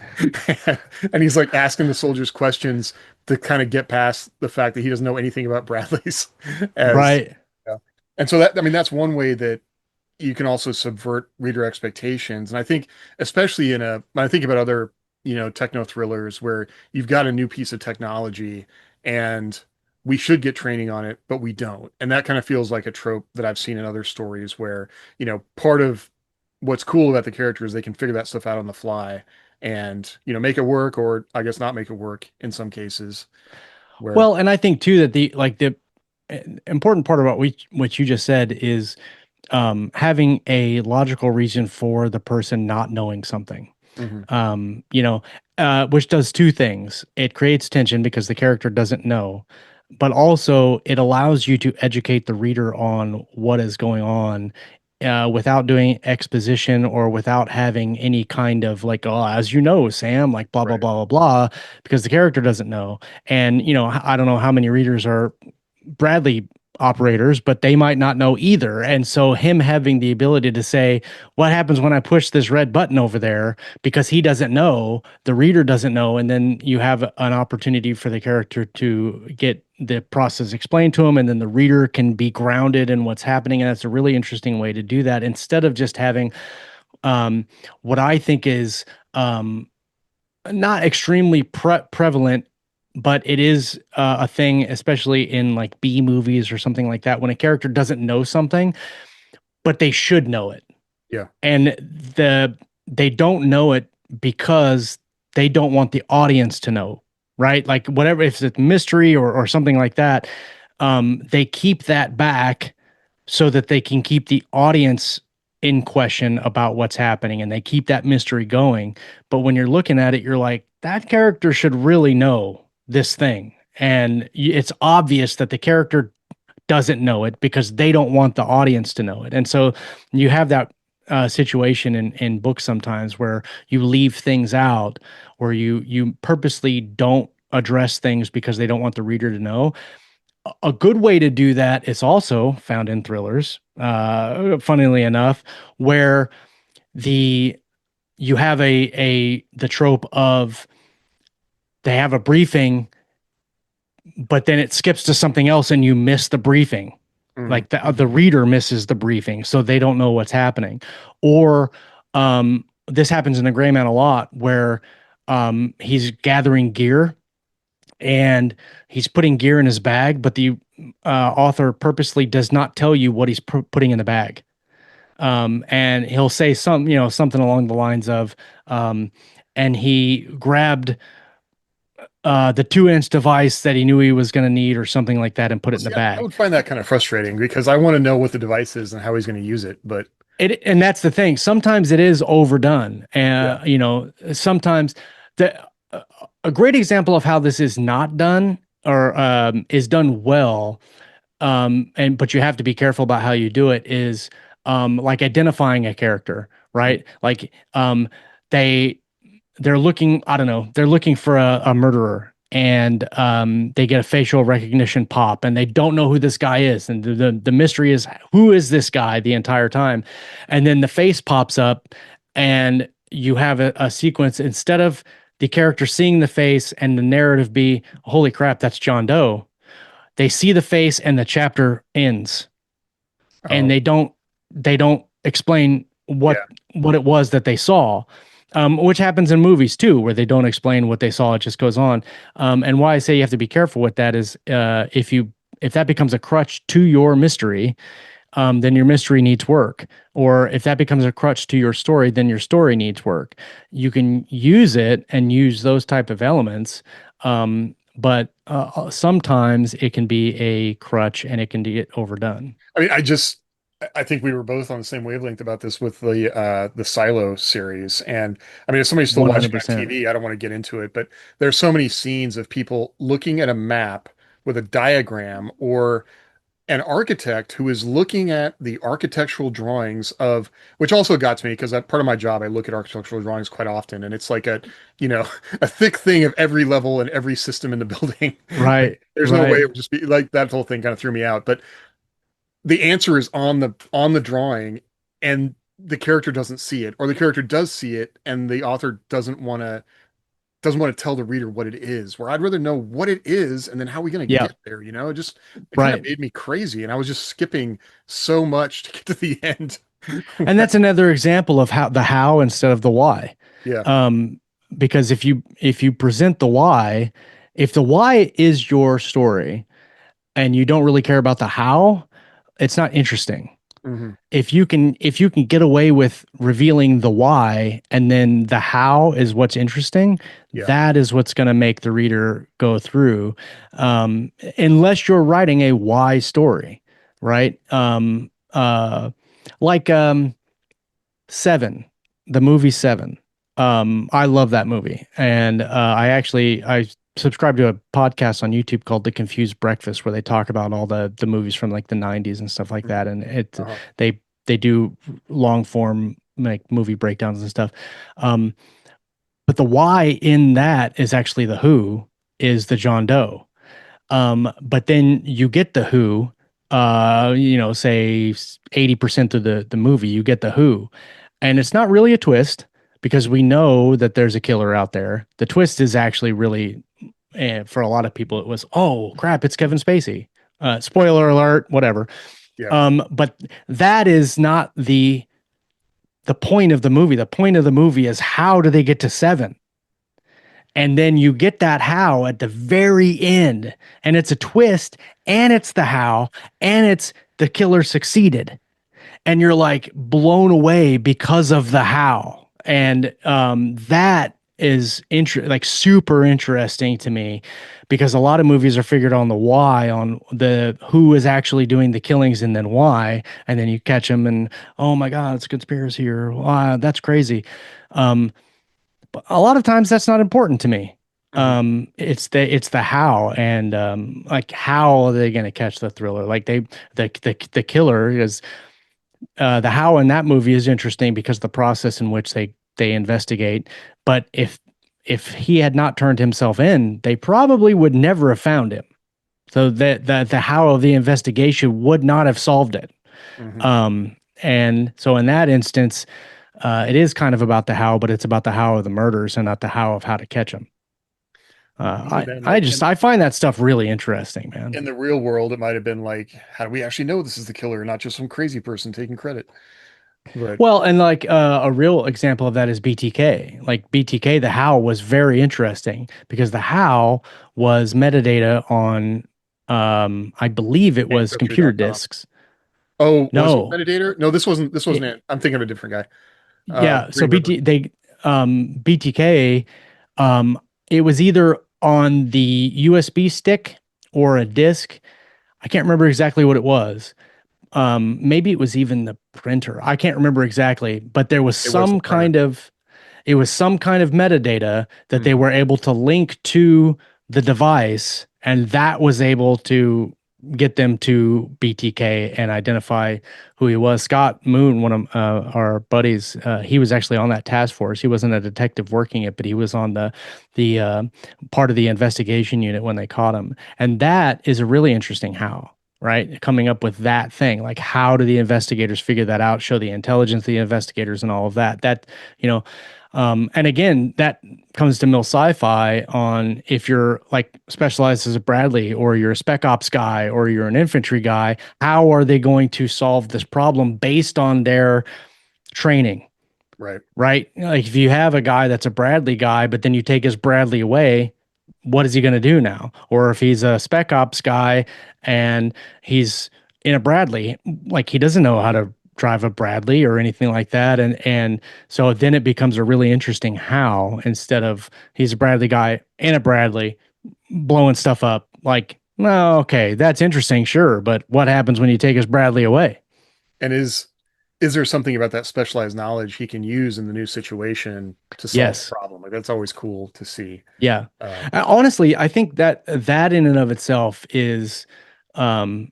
And he's like asking the soldiers questions to kind of get past the fact that he doesn't know anything about Bradley's as Right. yeah. And so that, I mean, that's one way that you can also subvert reader expectations. And I think, especially when I think about other, techno thrillers where you've got a new piece of technology and we should get training on it, but we don't. And that kind of feels like a trope that I've seen in other stories where, part of what's cool about the character is they can figure that stuff out on the fly and, make it work, or I guess not make it work in some cases where, Well, and I think too that the important part about what you just said is having a logical reason for the person not knowing something. Mhm. Which does two things. It creates tension because the character doesn't know, but also it allows you to educate the reader on what is going on without doing exposition or without having any kind of like, oh, as you know, Sam, like blah, blah, Right. blah, blah, blah, because the character doesn't know. And, I don't know how many readers are Bradley operators, but they might not know either. And so him having the ability to say, what happens when I push this red button over there? Because he doesn't know, the reader doesn't know. And then you have an opportunity for the character to get the process explained to him. And then the reader can be grounded in what's happening. And that's a really interesting way to do that instead of just having um, what I think is not extremely prevalent, but it is a thing, especially in like B movies or something like that, when a character doesn't know something, but they should know it, Yeah. and they don't know it because they don't want the audience to know, right? Like whatever, if it's a mystery or something like that, they keep that back so that they can keep the audience in question about what's happening and they keep that mystery going. But when you're looking at it, you're like, that character should really know this thing. And it's obvious that the character doesn't know it because they don't want the audience to know it. And so you have that situation in books sometimes where you leave things out, where you purposely don't address things because they don't want the reader to know. A good way to do that is also found in thrillers, funnily enough, where the you have the trope of they have a briefing, but then it skips to something else and you miss the briefing. Mhm. Like the reader misses the briefing, so they don't know what's happening. Or this happens in the Gray Man a lot, where he's gathering gear and he's putting gear in his bag, but the author purposely does not tell you what he's putting in the bag. And he'll say something along the lines of, and he grabbed the 2-inch device that he knew he was going to need or something like that and put it in the See, I bag. would find that kind of frustrating because I want to know what the device is and how he's going to use it. But And that's the thing. Sometimes it is overdone. yeah, And, sometimes the, a great example of how this is not done or is done well, but you have to be careful about how you do it is like identifying a character, right? Like they they're looking, I don't know, they're looking for a murderer and they get a facial recognition pop and they don't know who this guy is. And the mystery is who is this guy the entire time? And then the face pops up and you have a sequence instead of the character seeing the face and the narrative be, holy crap, that's John Doe. They see the face and the chapter ends and oh they don't explain yeah, what it was that they saw, which happens in movies too, where they don't explain what they saw. It just goes on. And why I say you have to be careful with that is if that becomes a crutch to your mystery, then your mystery needs work. Or if that becomes a crutch to your story, then your story needs work. You can use it and use those type of elements, but sometimes it can be a crutch and it can get overdone. I mean, I think we were both on the same wavelength about this with the Silo series. And I mean, if somebody's still watching on 100%. TV, I don't want to get into it, but there's so many scenes of people looking at a map with a diagram or an architect who is looking at the architectural drawings of, which also got to me because that part of my job, I look at architectural drawings quite often, and it's like you know, a thick thing of every level and every system in the building. Right. There's no way Right. it would just be like that whole thing kind of threw me out. But the answer is on the drawing, and the character doesn't see it, or the character does see it, and the author doesn't want to tell the reader what it is. Where I'd rather know what it is, and then how are we going to Yeah. get there? It kind of Right. made me crazy, and I was just skipping so much to get to the end. And that's another example of how instead of the why. Yeah. Um, because if you present the why, if the why is your story and you don't really care about the how, it's not interesting. Hmm. If you can get away with revealing the why and then the how is what's interesting, Yeah. that is what's going to make the reader go through. Unless you're writing a why story, right? Like Seven, the movie Seven. I love that movie, and I subscribe to a podcast on YouTube called The Confused Breakfast, where they talk about all the movies from like the '90s and stuff like that, and Uh-huh. they do long form like movie breakdowns and stuff. Um, but the why in that is actually the who is the John Doe. But then you get the who, say 80% of the movie, you get the who. And it's not really a twist because we know that there's a killer out there. The twist is actually really, for a lot of people, it was, oh crap, it's Kevin Spacey. Spoiler alert, whatever. Yeah. But that is not the point of the movie. The point of the movie is how do they get to seven? And then you get that how at the very end, and it's a twist, and it's the how, and it's the killer succeeded, and you're like blown away because of the how, and that is like super interesting to me because a lot of movies are figured on the why, on the who is actually doing the killings, and then why, and then you catch them, and oh my god, it's a conspiracy, or wow, that's crazy. Um, but a lot of times that's not important to me. Hmm. It's the how, and like how are they going to catch the thriller? Like the killer is the how in that movie is interesting because the process in which they investigate. But if he had not turned himself in, they probably would never have found him. So that the how of the investigation would not have solved it. Hmm. And so in that instance, it is kind of about the how, but it's about the how of the murders and not the how of how to catch them. Might have been I find that stuff really interesting, man. in the real world, it might have been like, how do we actually know this is the killer, not just some crazy person taking credit? But Well, and like a real example of that is BTK. Like BTK, the how was very interesting because the how was metadata on, I believe it was computer ancestry.com. disks. Oh, was it No, Metadater? No, this wasn't it, it. I'm thinking of a different guy. yeah. So Green River. BTK, it was either on the USB stick or a disc. I can't remember exactly what it was. Maybe it was even the printer. I can't remember exactly, but there was It was the some printer. kind of it was some kind of metadata that they Mhm. were able to link to the device, and that was able to get them to BTK and identify who he was. Scott Moon, one of our buddies, he was actually on that task force. He wasn't a detective working it, but he was on the part of the investigation unit when they caught him. And that is a really interesting how. Right, coming up with that thing, like how do the investigators figure that out? Show the intelligence of the investigators and all of that. That you know, and again, that comes to Mill Sci-Fi on if you're like specialized as a Bradley or you're a spec ops guy or you're an infantry guy, how are they going to solve this problem based on their training, Right. right? Like if you have a guy that's a Bradley guy, but then you take his Bradley away, what is he going to do now? Or if he's a spec ops guy and he's in a Bradley, like he doesn't know how to drive a Bradley or anything like that. And so then it becomes a really interesting how instead of he's a Bradley guy in a Bradley blowing stuff up. Like, well, okay, that's interesting, sure, but what happens when you take his Bradley away? And is there something about that specialized knowledge he can use in the new situation to solve the Yes. problem? Like that's always cool to see. Yeah. Um, Honestly, I think that that in and of itself is, um,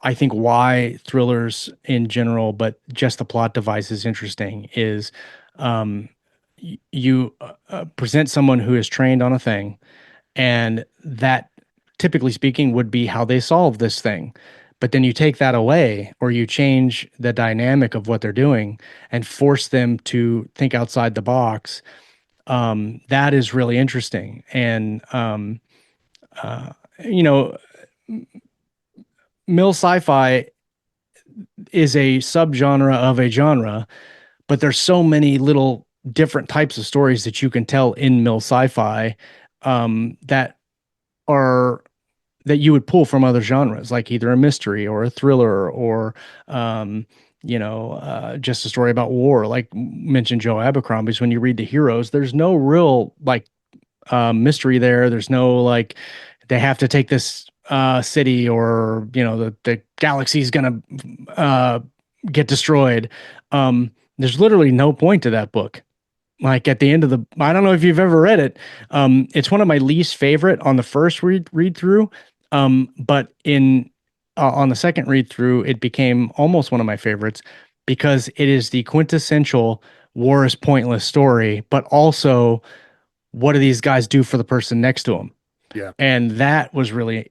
I think why thrillers in general, but just the plot device is interesting is, um, you present someone who is trained on a thing, and that typically speaking would be how they solve this thing. But then you take that away, or you change the dynamic of what they're doing and force them to think outside the box. That is really interesting. And, uh, you know, mill sci-fi is a subgenre of a genre, but there's so many little different types of stories that you can tell in mill sci-fi that are that you would pull from other genres, like either a mystery or a thriller or um, just a story about war. Like mentioned Joe Abercrombie's. When you read the heroes, there's no real like mystery there. There's no like they have to take this city or the galaxy's gonna get destroyed. There's literally no point to that book. Like at the end of the, I don't know if you've ever read it. It's one of my least favorite on the first read through. But in on the second read through, it became almost one of my favorites because it is the quintessential war is pointless story, but also what do these guys do for the person next to them? yeah. And that was really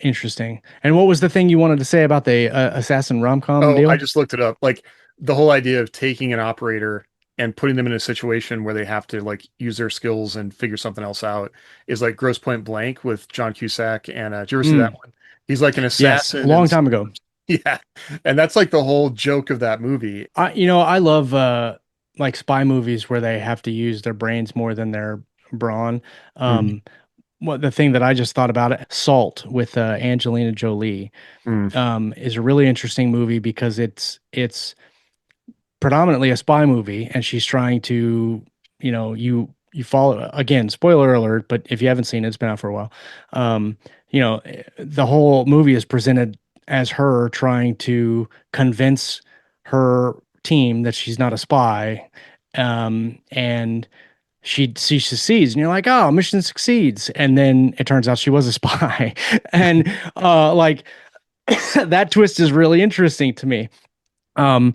interesting. And what was the thing you wanted to say about the assassin rom-com Oh, I deal? just looked it up. Like the whole idea of taking an operator and putting them in a situation where they have to like use their skills and figure something else out is like Gross Point Blank with John Cusack. And did you ever see that Mm, one? He's like an yes, a assassin long and time ago. yeah. And that's like the whole joke of that movie. I love like spy movies where they have to use their brains more than their brawn. Mhm. Um, what the thing that I just thought about it, Salt with Angelina Jolie, Mm. is a really interesting movie because it's predominantly a spy movie, and she's trying to, you follow again, spoiler alert, but if you haven't seen it, it's been out for a while. Um, the whole movie is presented as her trying to convince her team that she's not a spy. And she succeeds, and you're like, oh, mission succeeds. And then it turns out she was a spy. And like that twist is really interesting to me. Um,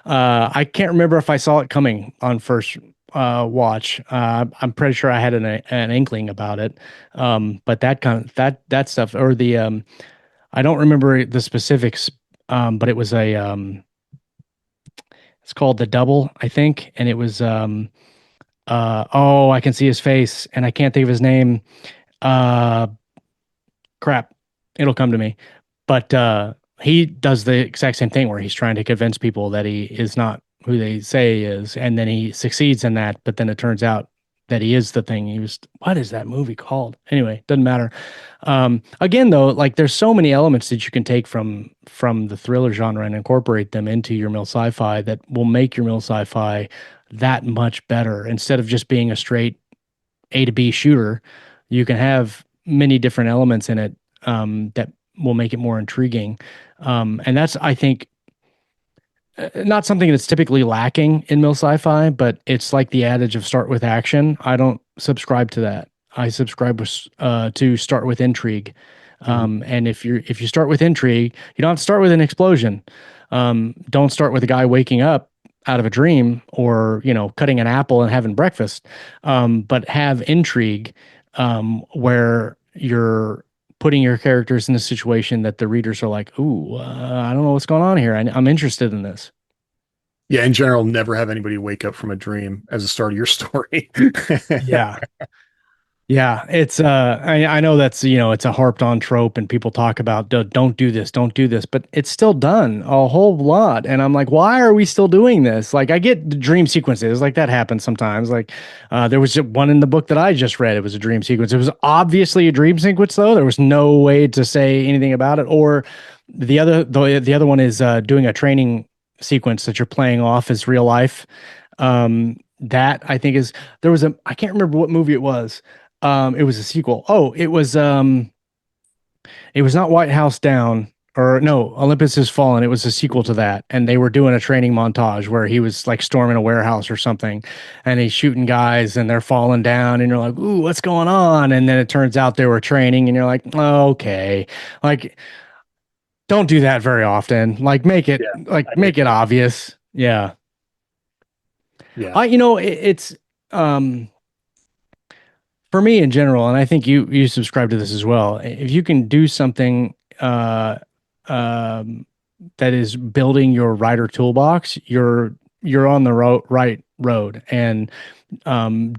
I can't remember if I saw it coming on first watch. I'm pretty sure I had an inkling about it. But that kind of that stuff or the I don't remember the specifics. But it was a it's called The Double, I think, and it was oh, I can see his face and I can't think of his name. Uh, crap, it'll come to me. But he does the exact same thing where he's trying to convince people that he is not who they say he is, and then he succeeds in that. But then it turns out that he is the thing. He was. What is that movie called? Anyway, doesn't matter. Again, though, like there's so many elements that you can take from the thriller genre and incorporate them into your mill sci-fi that will make your mill sci-fi that much better instead of just being a straight A to B shooter. You can have many different elements in it that will make it more intriguing. And that's, I think, not something that's typically lacking in mill sci-fi, but it's like the adage of start with action. I don't subscribe to that. I subscribe to start with intrigue. Mhm. And if you start with intrigue, you don't have to start with an explosion. Don't start with a guy waking up out of a dream or cutting an apple and having breakfast. But have intrigue where you're putting your characters in a situation that the readers are like, "Ooh, I don't know what's going on here. I'm interested in this." Yeah, in general, never have anybody wake up from a dream as a start of your story. Yeah. Yeah, it's I know that's it's a harped on trope and people talk about don't do this, don't do this, but it's still done a whole lot and I'm like, why are we still doing this? Like I get the dream sequences, like that happens sometimes. Like there was one in the book that I just read, it was a dream sequence. It was obviously a dream sequence though. There was no way to say anything about it. Or the other one is doing a training sequence that you're playing off as real life. That I think is there was a I can't remember what movie it was. It was a sequel. Oh, it was not White House Down or no, Olympus Has Fallen. It was a sequel to that. And they were doing a training montage where he was like storming a warehouse or something and he's shooting guys and they're falling down and you're like, ooh, what's going on? And then it turns out they were training and you're like, oh, okay. Like, don't do that very often. Like Yeah, make it obvious. Yeah. yeah. It's um for me in general, and I think you subscribe to this as well. If you can do something um, that is building your writer toolbox, you're on the right road, and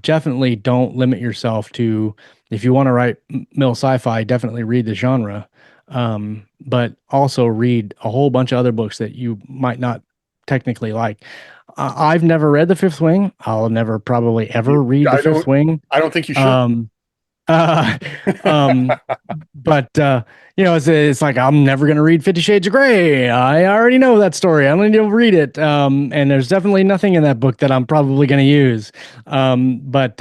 definitely don't limit yourself to if you want to write mill sci-fi. Definitely read the genre, but also read a whole bunch of other books that you might not technically like. I've never read The Fifth Wing. I'll never probably ever read The I Fifth don't. Wing. I don't think you should. Um, uh, um, but it's like I'm never gonna read 50 Shades of Grey. I already know that story. I don't need to read it. And there's definitely nothing in that book that I'm probably gonna use. But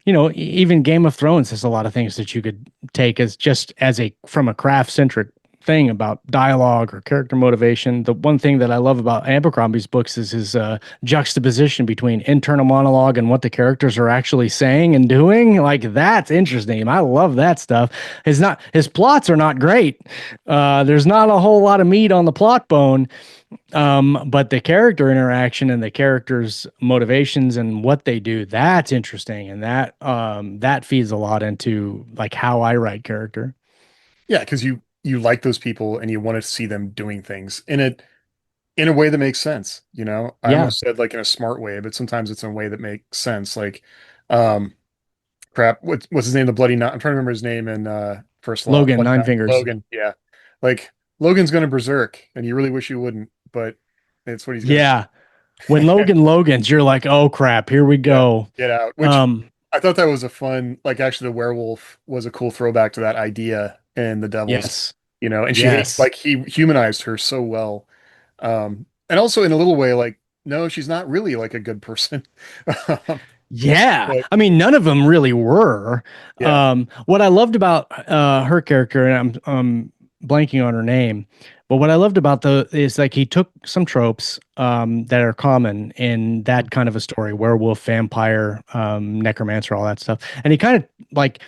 even Game of Thrones has a lot of things that you could take as just as a from a craft centric thing about dialogue or character motivation. The one thing that I love about Abercrombie's books is his juxtaposition between internal monologue and what the characters are actually saying and doing. Like that's interesting. I love that stuff. His plots are not great. There's not a whole lot of meat on the plot bone. But the character interaction and the characters' motivations and what they do, that's interesting. And that feeds a lot into like how I write character. Yeah, because you like those people and you want to see them doing things in a way that makes sense. I Yeah. almost said like in a smart way, but sometimes it's in a way that makes sense. Like, um, crap, what's his name? The Bloody Not. I'm trying to remember his name in First Law. Logan, Bloody Nine Not. Fingers. Logan. Yeah, like Logan's gonna berserk, and you really wish you wouldn't, but it's what he's gonna Yeah. When do. Logan's, you're like, oh crap, here we Yeah, go. get out. Which Um, I thought that was a fun, like actually the werewolf was a cool throwback to that idea in the Devils, yes. and Yes. like he humanized her so well. And also in a little way, like, no, she's not really like a good person. Yeah. But I mean, none of them really were. yeah, What I loved about her character, and I'm blanking on her name, but what I loved about the is like he took some tropes that are common in that kind of a story, werewolf, vampire, necromancer, all that stuff. And he kind of like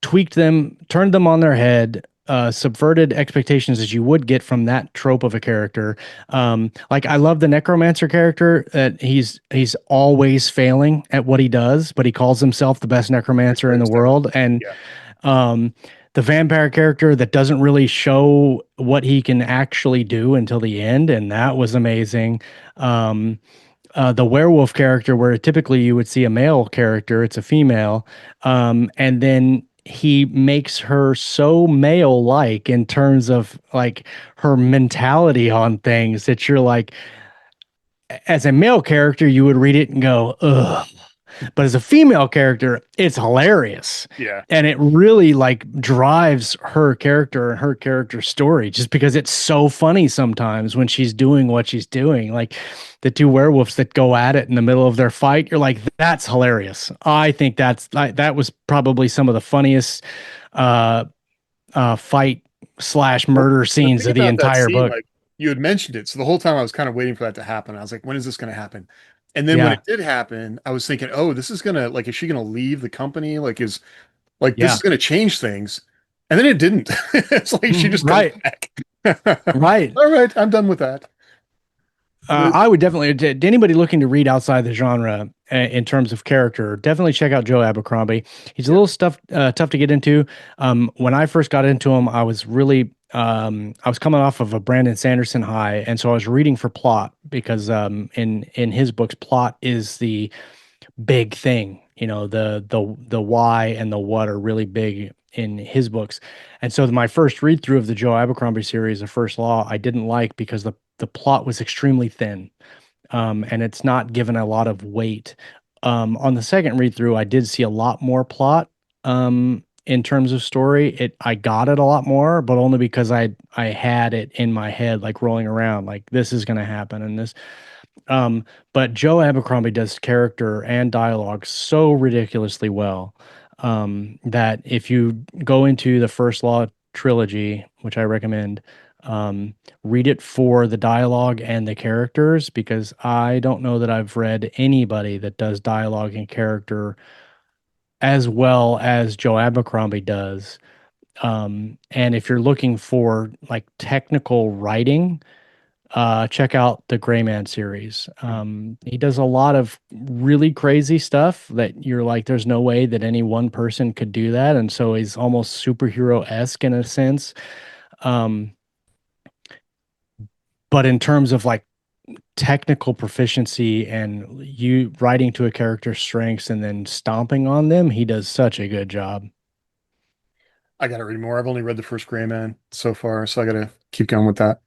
tweaked them, turned them on their head, subverted expectations as you would get from that trope of a character. Like I love the necromancer character that he's always failing at what he does, but he calls himself the best necromancer in the world. And yeah, um, the vampire character that doesn't really show what he can actually do until the end, and that was amazing. The werewolf character, where typically you would see a male character, it's a female, and then he makes her so male-like in terms of like her mentality on things that you're like, as a male character, you would read it and go, ugh. But as a female character, it's hilarious. Yeah. And it really like drives her character and her character story just because it's so funny sometimes when she's doing what she's doing. Like the two werewolves that go at it in the middle of their fight, you're like, that's hilarious. I think that was probably some of the funniest uh fight slash Well, murder the scenes thing of the about that entire scene, book. like you had mentioned it, so the whole time I was kind of waiting for that to happen. I was like, when is this going to happen? And then when Yeah. it did happen, I was thinking, oh, this is gonna like, is she gonna leave the company? Like, is like this Yeah. is gonna change things? And then it didn't. It's like she just comes Right. back. Right. All right, I'm done with that. The, I would definitely, to anybody looking to read outside the genre in terms of character, definitely check out Joe Abercrombie. He's a yeah, little tough to get into. When I first got into him, I was really, I was coming off of a Brandon Sanderson high, and so I was reading for plot because in his books, plot is the big thing. You know, the why and the what are really big in his books. And so my first read through of the Joe Abercrombie series, The First Law, I didn't like because the plot was extremely thin. And it's not given a lot of weight. On the second read through, I did see a lot more plot in terms of story. I got it a lot more, but only because I had it in my head, like rolling around, like this is going to happen and this. But Joe Abercrombie does character and dialogue so ridiculously well that if you go into the First Law trilogy, which I recommend, read it for the dialogue and the characters, because I don't know that I've read anybody that does dialogue and character as well as Joe Abercrombie does. And if you're looking for like technical writing, check out the Gray Man series. He does a lot of really crazy stuff that you're like, there's no way that any one person could do that. And so he's almost superhero-esque in a sense. Um, but in terms of like technical proficiency and you writing to a character's strengths and then stomping on them, he does such a good job. I gotta read more. I've only read the first Gray Man so far, so I gotta keep going with that.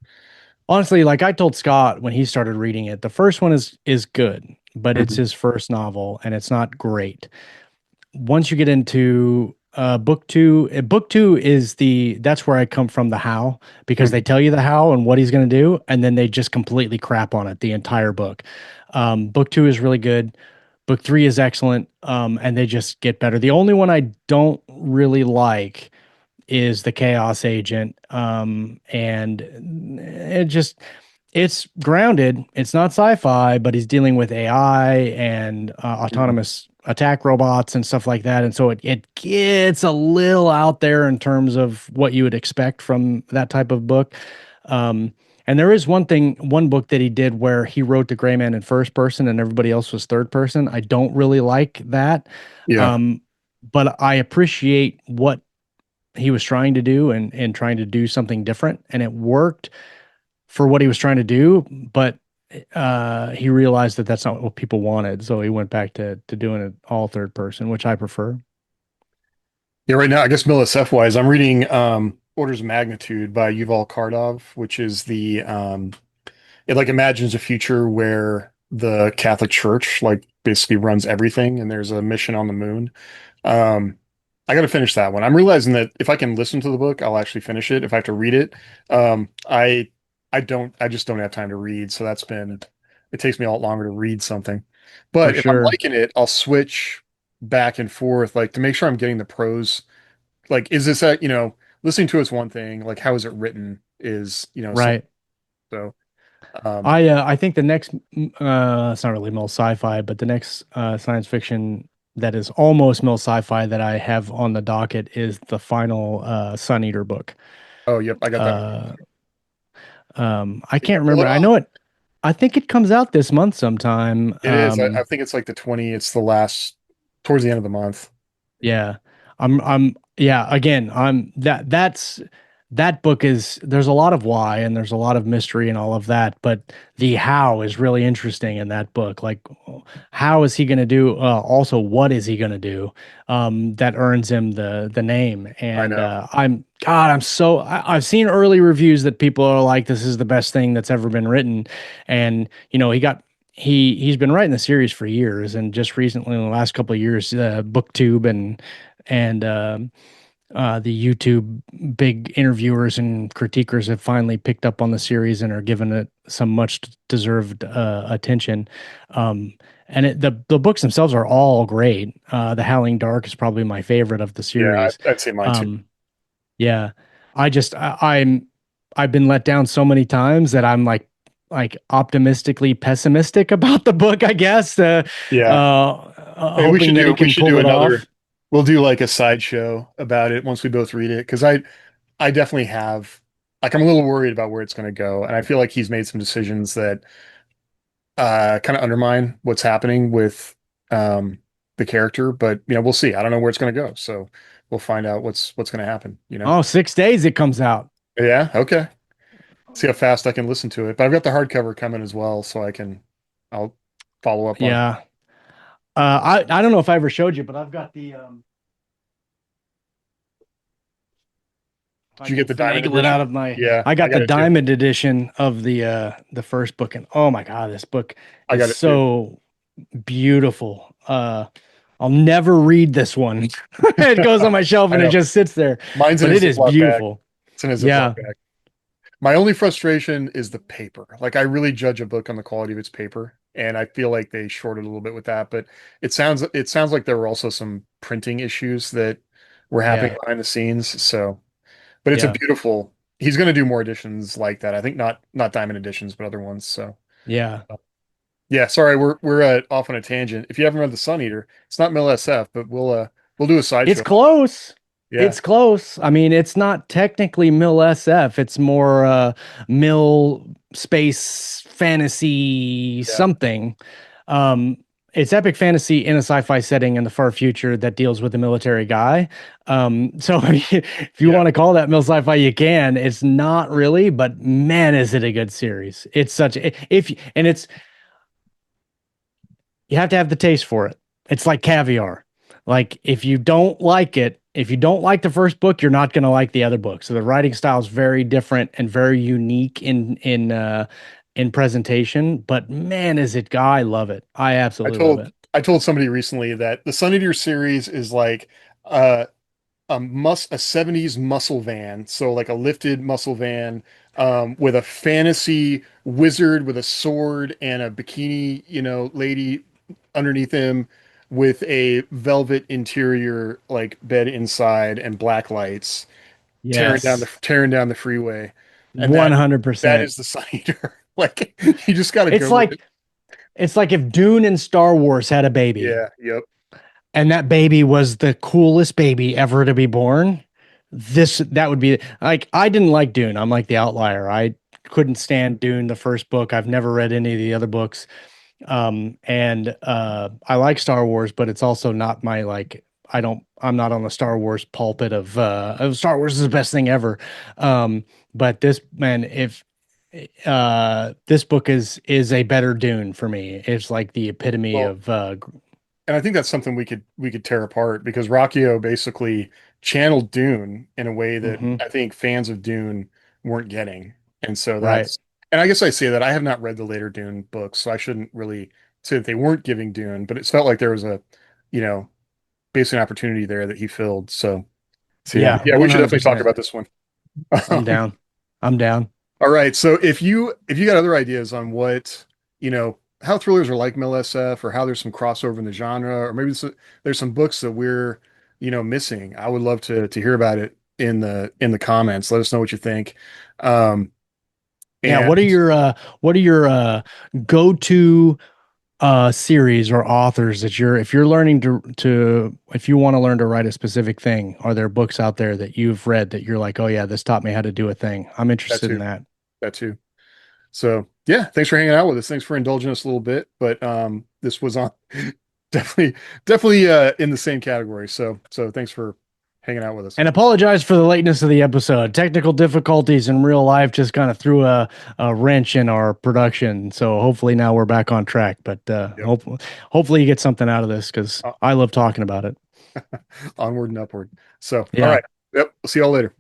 Honestly, like I told Scott when he started reading it, the first one is good, but it's Mhm. his first novel and it's not great. Once you get into book two is that's where I come from the how, because they Mhm. tell you the how and what he's going to do, and then they just completely crap on it the entire book. Book two is really good. Book three is excellent, and they just get better. The only one I don't really like is the Chaos Agent, and it's grounded. It's not sci-fi, but he's dealing with AI and Mhm. autonomous attack robots and stuff like that. And so it gets a little out there in terms of what you would expect from that type of book. Um, and there is one book that he did where he wrote the Gray Man in first person and everybody else was third person. I don't really like that. Yeah. Um, but I appreciate what he was trying to do and trying to do something different. And it worked for what he was trying to do, but he realized that that's not what people wanted, so he went back to doing it all third person, which I prefer. Yeah, right now, I guess MILSF wise, I'm reading Orders of Magnitude by Yuval Kardov, which is the it like imagines a future where the Catholic Church like basically runs everything and there's a mission on the moon. Um I gotta finish that one. I'm realizing that if I can listen to the book, I'll actually finish it. If I have to read it, I just don't have time to read. So that's been it takes me a lot longer to read something. For But if I'm sure. liking it, I'll switch back and forth, like to make sure I'm getting the prose. Like, is this a, listening to it's one thing, like how is it written is, some Right. so um I think the next it's not really mill sci-fi, but the next science fiction that is almost mill sci-fi that I have on the docket is the final Sun Eater book. oh yep, I got that. Uh I Yeah, can't pull remember. it I off. know it. I think it comes out this month sometime. It is. I think it's like the 20, it's the last towards the end of the month. Yeah. Yeah, again, that book is there's a lot of why and there's a lot of mystery and all of that, but the how is really interesting in that book. Like how is he going to do also what is he going to do that earns him the name. I And know. I've seen early reviews that people are like this is the best thing that's ever been written. And he got he's been writing the series for years, and just recently in the last couple of years, BookTube and the YouTube big interviewers and critiquers have finally picked up on the series and are giving it some much deserved attention. And the books themselves are all great. The Howling Dark is probably my favorite of the Yeah, series. I'd say mine too. Yeah, I've been let down so many times that I'm like optimistically pessimistic about the book, I guess. Yeah. Maybe Hoping that it we can should pull do it another. off. We'll do like a sideshow about it once we both read it because I definitely have like I'm a little worried about where it's going to go, and I feel like he's made some decisions that kind of undermine what's happening with the character. But we'll see. I don't know where it's going to go, so we'll find out what's going to happen. Oh, 6 days it comes out. Yeah. Okay. See how fast I can listen to it. But I've got the hardcover coming as well, so I'll follow up on it. Yeah. I don't know if I ever showed you, but I've got the if Did I you get can the diamond finagle it out edition? of my Yeah, I I got the got it too. diamond edition of the first book, and oh my God, this book I is got it too. so beautiful. I'll never read this one. It goes on my shelf I and it know. just sits there, Mine's in but a it is Ziploc bag. beautiful. It's in a Ziploc Yeah. bag. My only frustration is the paper. Like I really judge a book on the quality of its paper, and I feel like they shorted a little bit with that. But it sounds like there were also some printing issues that were happening Yeah. behind the scenes. So, but it's a Yeah. beautiful. He's going to do more editions like that. I think not diamond editions, but other ones. So, Yeah. yeah. Sorry, we're off on a tangent. If you haven't read The Sun Eater, it's not MILSF, but we'll do a It's sideshow. close. Yeah, It's close. I mean, it's not technically Mill SF. It's more Mill Space Fantasy yeah, something. Um, it's epic fantasy in a sci-fi setting in the far future that deals with a military guy. So if you yeah. want to call that Mill Sci-Fi, you can. It's not really, but man, is it a good series. It's such if and it's you have to have the taste for it. It's like caviar. Like if you don't like it, if you don't like the first book, you're not going to like the other book. So the writing style is very different and very unique in presentation. But man, is it I love it. I I absolutely love told it. I told somebody recently that the Sun Eater series is like uh, a 70s muscle van, so like a lifted muscle van with a fantasy wizard with a sword and a bikini, lady underneath him with a velvet interior like bed inside and black lights Yes, tearing down the freeway. And that 100%. is the Sun Eater. Like you just got to It's go with like it. it's like if Dune and Star Wars had a baby. Yeah, yep. And that baby was the coolest baby ever to be born, that would be like I didn't like Dune. I'm like the outlier. I couldn't stand Dune, the first book. I've never read any of the other books. And I like Star Wars, but it's also not my like I'm not on the Star Wars pulpit of Star Wars is the best thing ever. But this man, if this book is a better Dune for me. It's like the epitome Well, of and I think that's something we could tear apart because Rockio basically channeled Dune in a way that mhm, I think fans of Dune weren't getting. And so right. and I guess I say that I have not read the later Dune books, so I shouldn't really say that they weren't giving Dune, but it felt like there was you know, basically an opportunity there that he filled. So yeah, Yeah, yeah, we should definitely talk 100%. about this one. I'm Um, down. I'm down. all right. So if you got other ideas on how thrillers are like MLSF or how there's some crossover in the genre, or maybe there's some books that we're, missing, I would love to hear about it in the comments. Let us know what you think. Um, Yeah, and what are your go-to series or authors that if you're learning to if you want to learn to write a specific thing, are there books out there that you've read that you're like, "Oh yeah, this taught me how to do a thing." I'm that interested in too, that. that too. So yeah, thanks for hanging out with us. Thanks for indulging us a little bit, but this was on definitely definitely in the same category. So thanks for hanging out with us. And apologize for the lateness of the episode. Technical difficulties in real life just kind of threw a wrench in our production. So hopefully now we're back on track. But Yep. hopefully you get something out of this because Uh, I love talking about it. onward and upward. So, all Yeah. right. Yep. We'll see y'all later.